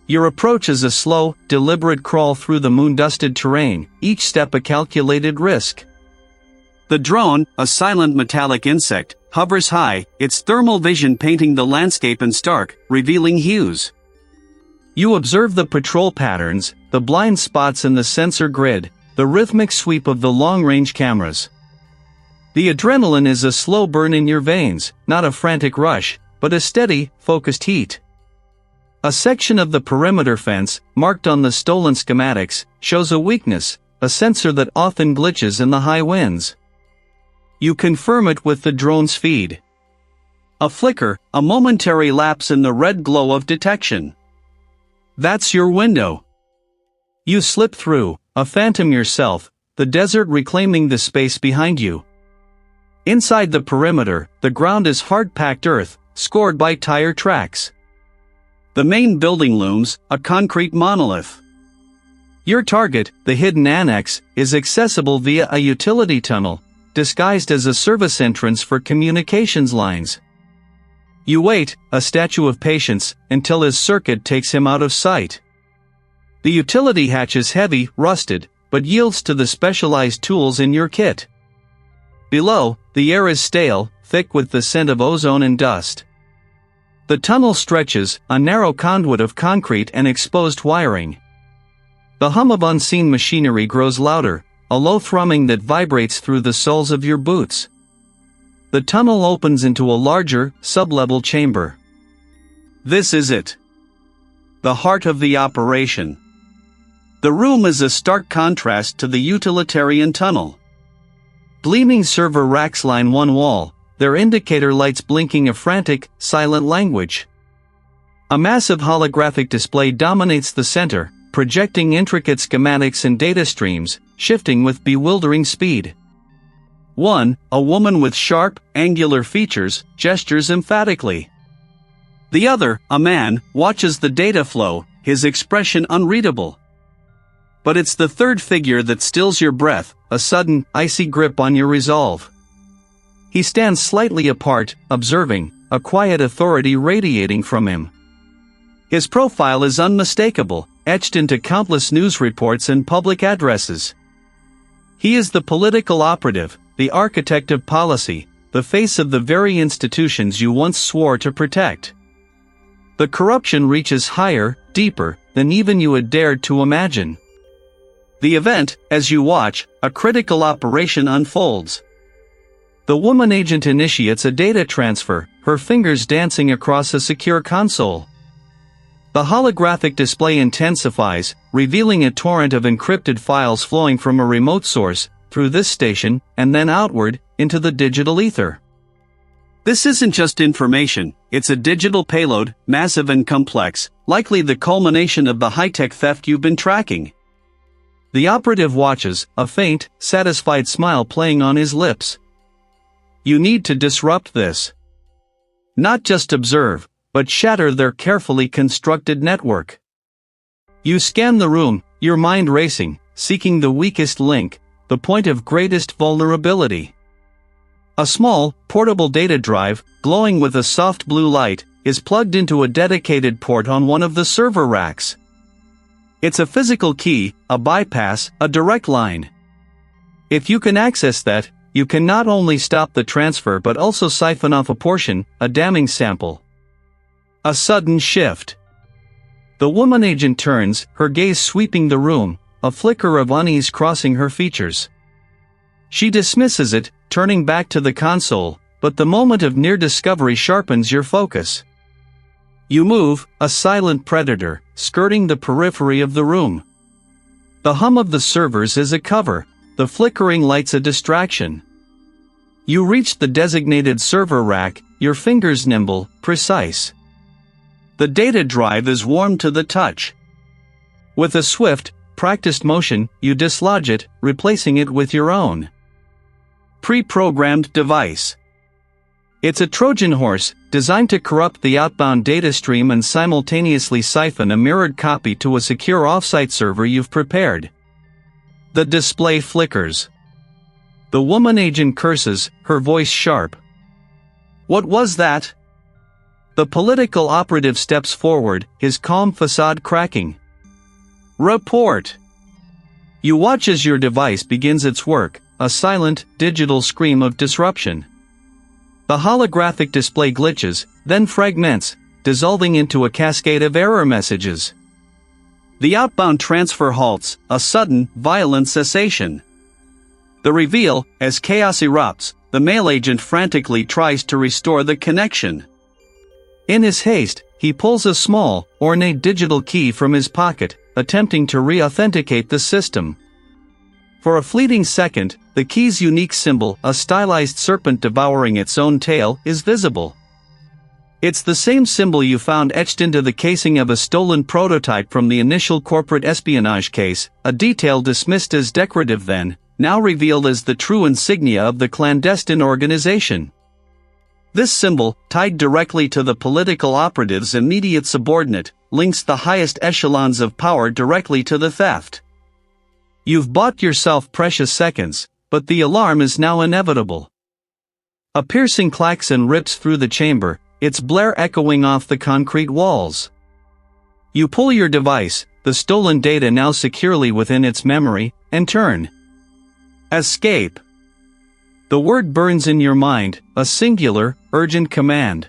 Speaker 1: Your approach is a slow, deliberate crawl through the moon-dusted terrain, each step a calculated risk. The drone, a silent metallic insect, hovers high, its thermal vision painting the landscape in stark, revealing hues. You observe the patrol patterns, the blind spots in the sensor grid, the rhythmic sweep of the long-range cameras. The adrenaline is a slow burn in your veins, not a frantic rush, but a steady, focused heat. A section of the perimeter fence, marked on the stolen schematics, shows a weakness, a sensor that often glitches in the high winds. You confirm it with the drone's feed. A flicker, a momentary lapse in the red glow of detection. That's your window. You slip through, a phantom yourself, the desert reclaiming the space behind you. Inside the perimeter, the ground is hard-packed earth, scored by tire tracks. The main building looms, a concrete monolith. Your target, the hidden annex, is accessible via a utility tunnel, disguised as a service entrance for communications lines. You wait, a statue of patience, until his circuit takes him out of sight. The utility hatch is heavy, rusted, but yields to the specialized tools in your kit. Below, the air is stale, thick with the scent of ozone and dust. The tunnel stretches, a narrow conduit of concrete and exposed wiring. The hum of unseen machinery grows louder, a low thrumming that vibrates through the soles of your boots. The tunnel opens into a larger, sub-level chamber. This is it. The heart of the operation. The room is a stark contrast to the utilitarian tunnel. Gleaming server racks line one wall, their indicator lights blinking a frantic, silent language. A massive holographic display dominates the center, projecting intricate schematics and data streams, shifting with bewildering speed. One, a woman with sharp, angular features, gestures emphatically. The other, a man, watches the data flow, his expression unreadable. But it's the third figure that stills your breath, a sudden, icy grip on your resolve. He stands slightly apart, observing, a quiet authority radiating from him. His profile is unmistakable, etched into countless news reports and public addresses. He is the political operative, the architect of policy, the face of the very institutions you once swore to protect. The corruption reaches higher, deeper, than even you had dared to imagine. The event, as you watch, a critical operation unfolds. The woman agent initiates a data transfer, her fingers dancing across a secure console. The holographic display intensifies, revealing a torrent of encrypted files flowing from a remote source, through this station, and then outward, into the digital ether. This isn't just information, it's a digital payload, massive and complex, likely the culmination of the high-tech theft you've been tracking. The operative watches, a faint, satisfied smile playing on his lips. You need to disrupt this. Not just observe, but shatter their carefully constructed network. You scan the room, your mind racing, seeking the weakest link, the point of greatest vulnerability. A small, portable data drive, glowing with a soft blue light, is plugged into a dedicated port on one of the server racks. It's a physical key, a bypass, a direct line. If you can access that, you can not only stop the transfer but also siphon off a portion, a damning sample. A sudden shift. The woman agent turns, her gaze sweeping the room, a flicker of unease crossing her features. She dismisses it, turning back to the console, but the moment of near discovery sharpens your focus. You move, a silent predator, skirting the periphery of the room. The hum of the servers is a cover, the flickering lights a distraction. You reach the designated server rack, your fingers nimble, precise. The data drive is warm to the touch. With a swift, practiced motion, you dislodge it, replacing it with your own pre-programmed device. It's a Trojan horse, designed to corrupt the outbound data stream and simultaneously siphon a mirrored copy to a secure offsite server you've prepared. The display flickers. The woman agent curses, her voice sharp. What was that? The political operative steps forward, his calm facade cracking. Report. You watch as your device begins its work, a silent, digital scream of disruption. The holographic display glitches, then fragments, dissolving into a cascade of error messages. The outbound transfer halts, a sudden, violent cessation. The reveal, as chaos erupts, the mail agent frantically tries to restore the connection. In his haste, he pulls a small, ornate digital key from his pocket, attempting to re-authenticate the system. For a fleeting second, the key's unique symbol, a stylized serpent devouring its own tail, is visible. It's the same symbol you found etched into the casing of a stolen prototype from the initial corporate espionage case, a detail dismissed as decorative then, now revealed as the true insignia of the clandestine organization. This symbol, tied directly to the political operative's immediate subordinate, links the highest echelons of power directly to the theft. You've bought yourself precious seconds, but the alarm is now inevitable. A piercing klaxon rips through the chamber, its blare echoing off the concrete walls. You pull your device, the stolen data now securely within its memory, and turn. Escape. The word burns in your mind, a singular, urgent command.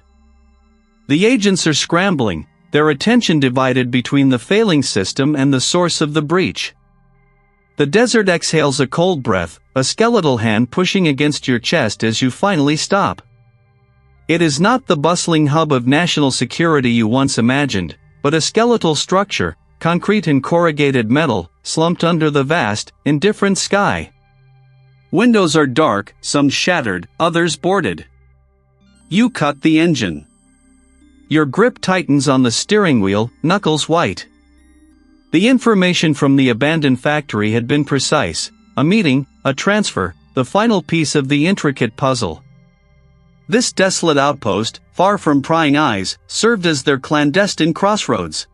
Speaker 1: The agents are scrambling, their attention divided between the failing system and the source of the breach. The desert exhales a cold breath, a skeletal hand pushing against your chest as you finally stop. It is not the bustling hub of national security you once imagined, but a skeletal structure, concrete and corrugated metal, slumped under the vast, indifferent sky. Windows are dark, some shattered, others boarded. You cut the engine. Your grip tightens on the steering wheel, knuckles white. The information from the abandoned factory had been precise: a meeting, a transfer, the final piece of the intricate puzzle. This desolate outpost, far from prying eyes, served as their clandestine crossroads.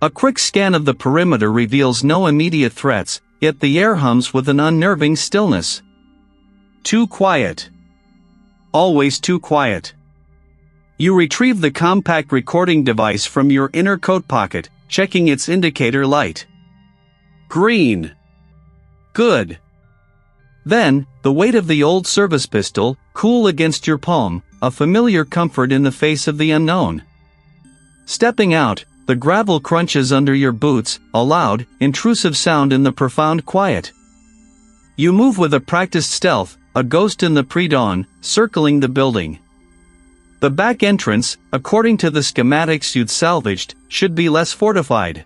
Speaker 1: A quick scan of the perimeter reveals no immediate threats, yet the air hums with an unnerving stillness. Too quiet. Always too quiet. You retrieve the compact recording device from your inner coat pocket, checking its indicator light. Green. Good. Then, the weight of the old service pistol, cool against your palm, a familiar comfort in the face of the unknown. Stepping out, the gravel crunches under your boots, a loud, intrusive sound in the profound quiet. You move with a practiced stealth, a ghost in the pre-dawn, circling the building. The back entrance, according to the schematics you'd salvaged, should be less fortified.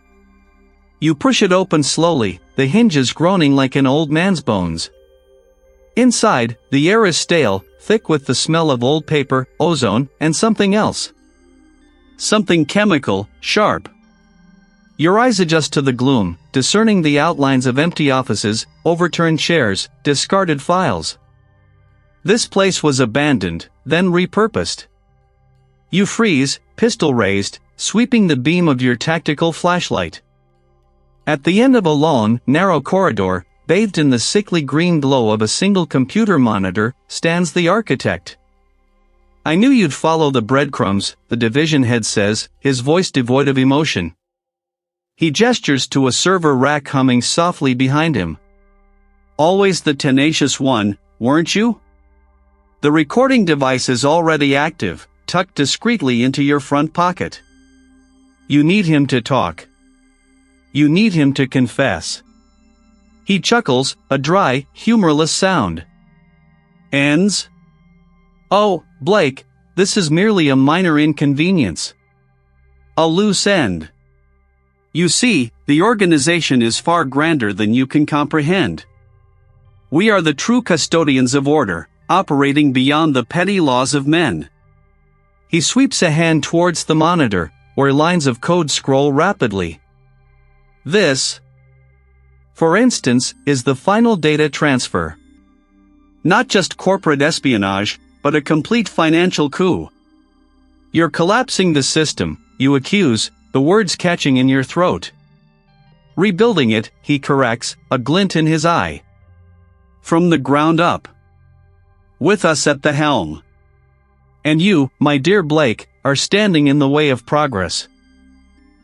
Speaker 1: You push it open slowly, the hinges groaning like an old man's bones. Inside, the air is stale, thick with the smell of old paper, ozone, and something else. Something chemical, sharp. Your eyes adjust to the gloom, discerning the outlines of empty offices, overturned chairs, discarded files. This place was abandoned, then repurposed. You freeze, pistol raised, sweeping the beam of your tactical flashlight. At the end of a long, narrow corridor, bathed in the sickly green glow of a single computer monitor, stands the architect. I knew you'd follow the breadcrumbs, the division head says, his voice devoid of emotion. He gestures to a server rack humming softly behind him. Always the tenacious one, weren't you? The recording device is already active, tucked discreetly into your front pocket. You need him to talk. You need him to confess. He chuckles, a dry, humorless sound. Ends? Oh, Blake, this is merely a minor inconvenience. A loose end. You see, the organization is far grander than you can comprehend. We are the true custodians of order, operating beyond the petty laws of men. He sweeps a hand towards the monitor, where lines of code scroll rapidly. This, for instance, is the final data transfer. Not just corporate espionage, but a complete financial coup. You're collapsing the system, you accuse, the words catching in your throat. Rebuilding it, he corrects, a glint in his eye. From the ground up. With us at the helm. And you, my dear Blake, are standing in the way of progress.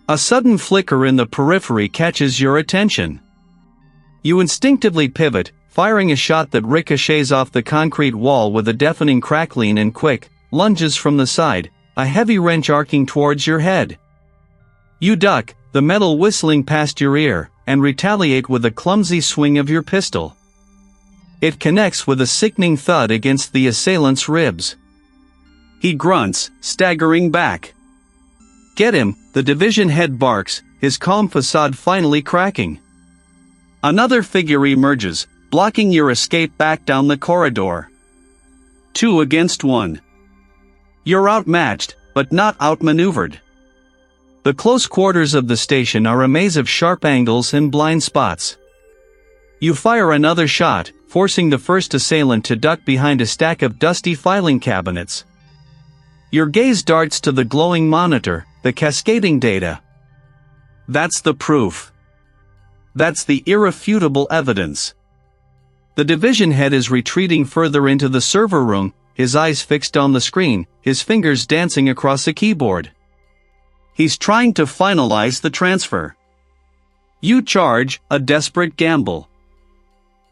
Speaker 1: A sudden flicker in the periphery catches your attention. You instinctively pivot, firing a shot that ricochets off the concrete wall with a deafening crackling and quick, lunges from the side, a heavy wrench arcing towards your head. You duck, the metal whistling past your ear, and retaliate with a clumsy swing of your pistol. It connects with a sickening thud against the assailant's ribs. He grunts, staggering back. "Get him," the division head barks, his calm facade finally cracking. Another figure emerges, blocking your escape back down the corridor. 2 against 1. You're outmatched, but not outmaneuvered. The close quarters of the station are a maze of sharp angles and blind spots. You fire another shot, forcing the first assailant to duck behind a stack of dusty filing cabinets. Your gaze darts to the glowing monitor, the cascading data. That's the proof. That's the irrefutable evidence. The division head is retreating further into the server room, his eyes fixed on the screen, his fingers dancing across the keyboard. He's trying to finalize the transfer. You charge, a desperate gamble.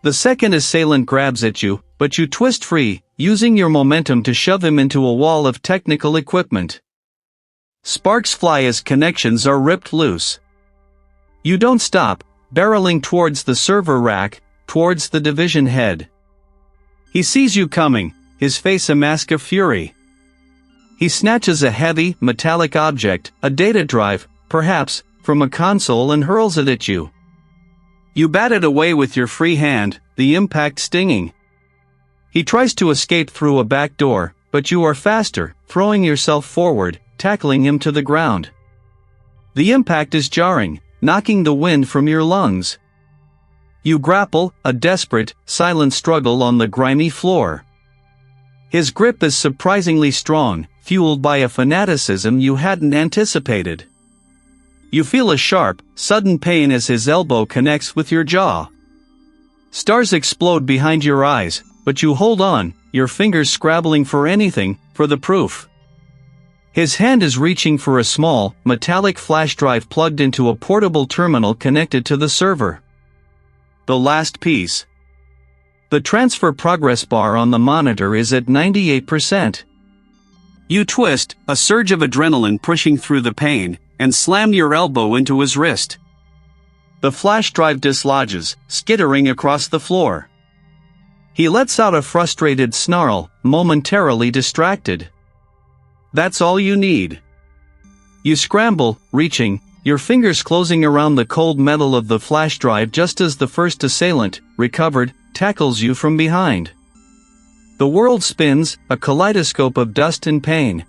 Speaker 1: The second assailant grabs at you, but you twist free, using your momentum to shove him into a wall of technical equipment. Sparks fly as connections are ripped loose. You don't stop, barreling towards the server rack, towards the division head. He sees you coming, his face a mask of fury. He snatches a heavy, metallic object, a data drive, perhaps, from a console and hurls it at you. You bat it away with your free hand, the impact stinging. He tries to escape through a back door, but you are faster, throwing yourself forward, tackling him to the ground. The impact is jarring, knocking the wind from your lungs. You grapple, a desperate, silent struggle on the grimy floor. His grip is surprisingly strong, fueled by a fanaticism you hadn't anticipated. You feel a sharp, sudden pain as his elbow connects with your jaw. Stars explode behind your eyes, but you hold on, your fingers scrabbling for anything, for the proof. His hand is reaching for a small, metallic flash drive plugged into a portable terminal connected to the server. The last piece. The transfer progress bar on the monitor is at 98%. You twist, a surge of adrenaline pushing through the pain, and slam your elbow into his wrist. The flash drive dislodges, skittering across the floor. He lets out a frustrated snarl, momentarily distracted. That's all you need. You scramble, reaching, your fingers closing around the cold metal of the flash drive just as the first assailant, recovered, tackles you from behind. The world spins, a kaleidoscope of dust and pain.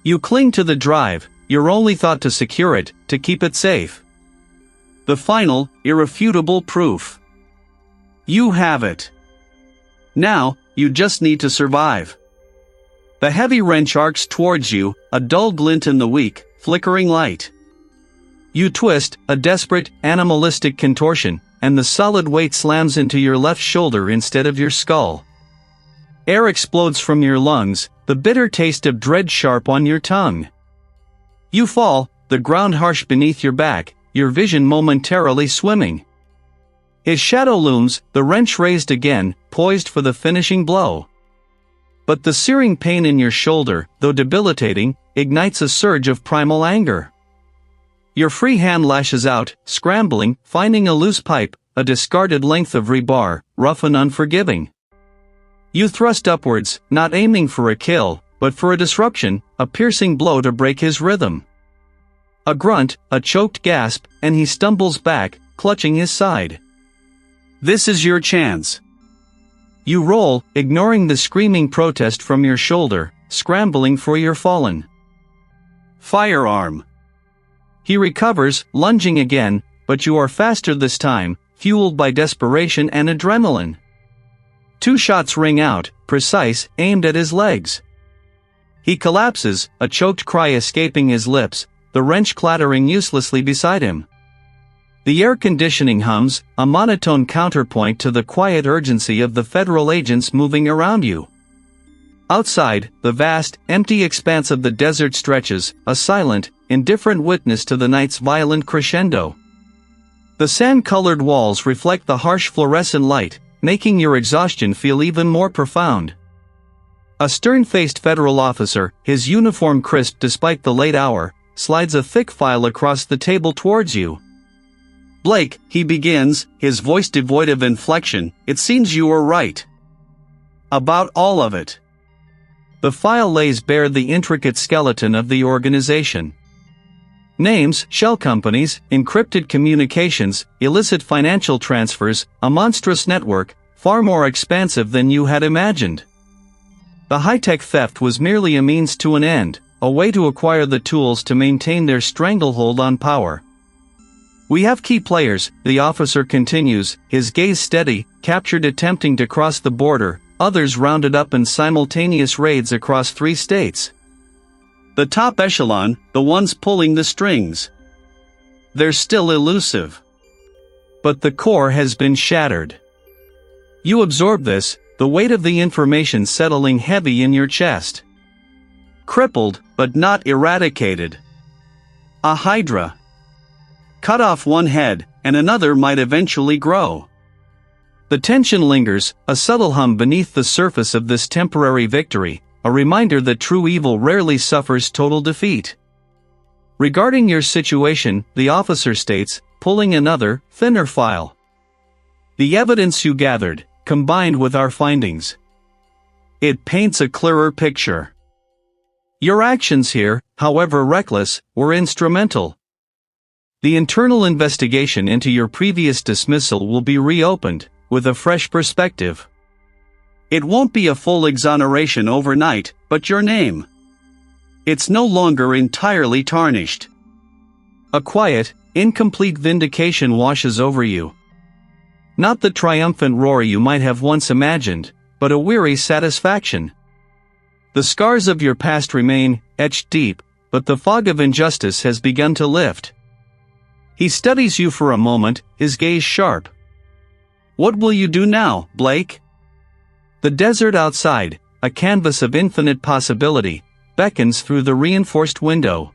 Speaker 1: You cling to the drive, your only thought to secure it, to keep it safe. The final, irrefutable proof. You have it. Now, you just need to survive. The heavy wrench arcs towards you, a dull glint in the weak, flickering light. You twist, a desperate, animalistic contortion, and the solid weight slams into your left shoulder instead of your skull. Air explodes from your lungs, the bitter taste of dread sharp on your tongue. You fall, the ground harsh beneath your back, your vision momentarily swimming. His shadow looms, the wrench raised again, poised for the finishing blow. But the searing pain in your shoulder, though debilitating, ignites a surge of primal anger. Your free hand lashes out, scrambling, finding a loose pipe, a discarded length of rebar, rough and unforgiving. You thrust upwards, not aiming for a kill, but for a disruption, a piercing blow to break his rhythm. A grunt, a choked gasp, and he stumbles back, clutching his side. This is your chance. You roll, ignoring the screaming protest from your shoulder, scrambling for your fallen firearm. He recovers, lunging again, but you are faster this time, fueled by desperation and adrenaline. 2 shots ring out, precise, aimed at his legs. He collapses, a choked cry escaping his lips, the wrench clattering uselessly beside him. The air conditioning hums, a monotone counterpoint to the quiet urgency of the federal agents moving around you. Outside, the vast, empty expanse of the desert stretches, a silent, indifferent witness to the night's violent crescendo. The sand-colored walls reflect the harsh fluorescent light, making your exhaustion feel even more profound. A stern-faced federal officer, his uniform crisp despite the late hour, slides a thick file across the table towards you. Blake, he begins, his voice devoid of inflection, it seems you were right. About all of it. The file lays bare the intricate skeleton of the organization. Names, shell companies, encrypted communications, illicit financial transfers, a monstrous network, far more expansive than you had imagined. The high-tech theft was merely a means to an end, a way to acquire the tools to maintain their stranglehold on power. We have key players, the officer continues, his gaze steady, captured attempting to cross the border, others rounded up in simultaneous raids across 3 states. The top echelon, the ones pulling the strings. They're still elusive. But the core has been shattered. You absorb this, the weight of the information settling heavy in your chest. Crippled, but not eradicated. A hydra. Cut off one head, and another might eventually grow. The tension lingers, a subtle hum beneath the surface of this temporary victory, a reminder that true evil rarely suffers total defeat. Regarding your situation, the officer states, pulling another, thinner file. The evidence you gathered, combined with our findings. It paints a clearer picture. Your actions here, however reckless, were instrumental. The internal investigation into your previous dismissal will be reopened, with a fresh perspective. It won't be a full exoneration overnight, but your name. It's no longer entirely tarnished. A quiet, incomplete vindication washes over you. Not the triumphant roar you might have once imagined, but a weary satisfaction. The scars of your past remain, etched deep, but the fog of injustice has begun to lift. He studies you for a moment, his gaze sharp. What will you do now, Blake? The desert outside, a canvas of infinite possibility, beckons through the reinforced window.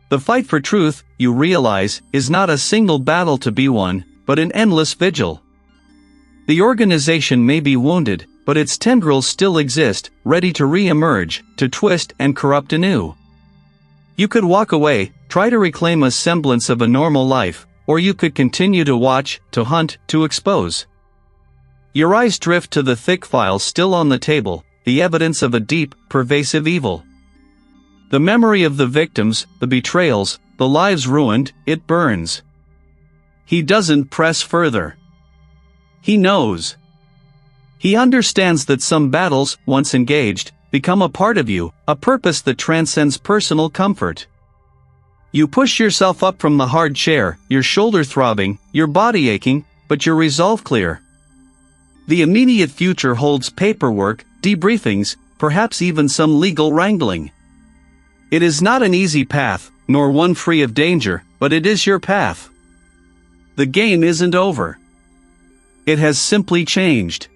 Speaker 1: The fight for truth, you realize, is not a single battle to be won, but an endless vigil. The organization may be wounded, but its tendrils still exist, ready to re-emerge, to twist and corrupt anew. You could walk away, try to reclaim a semblance of a normal life, or you could continue to watch, to hunt, to expose. Your eyes drift to the thick files still on the table, the evidence of a deep, pervasive evil. The memory of the victims, the betrayals, the lives ruined, it burns. He doesn't press further. He knows. He understands that some battles, once engaged, become a part of you, a purpose that transcends personal comfort. You push yourself up from the hard chair, your shoulder throbbing, your body aching, but your resolve clear. The immediate future holds paperwork, debriefings, perhaps even some legal wrangling. It is not an easy path, nor one free of danger, but it is your path. The game isn't over. It has simply changed.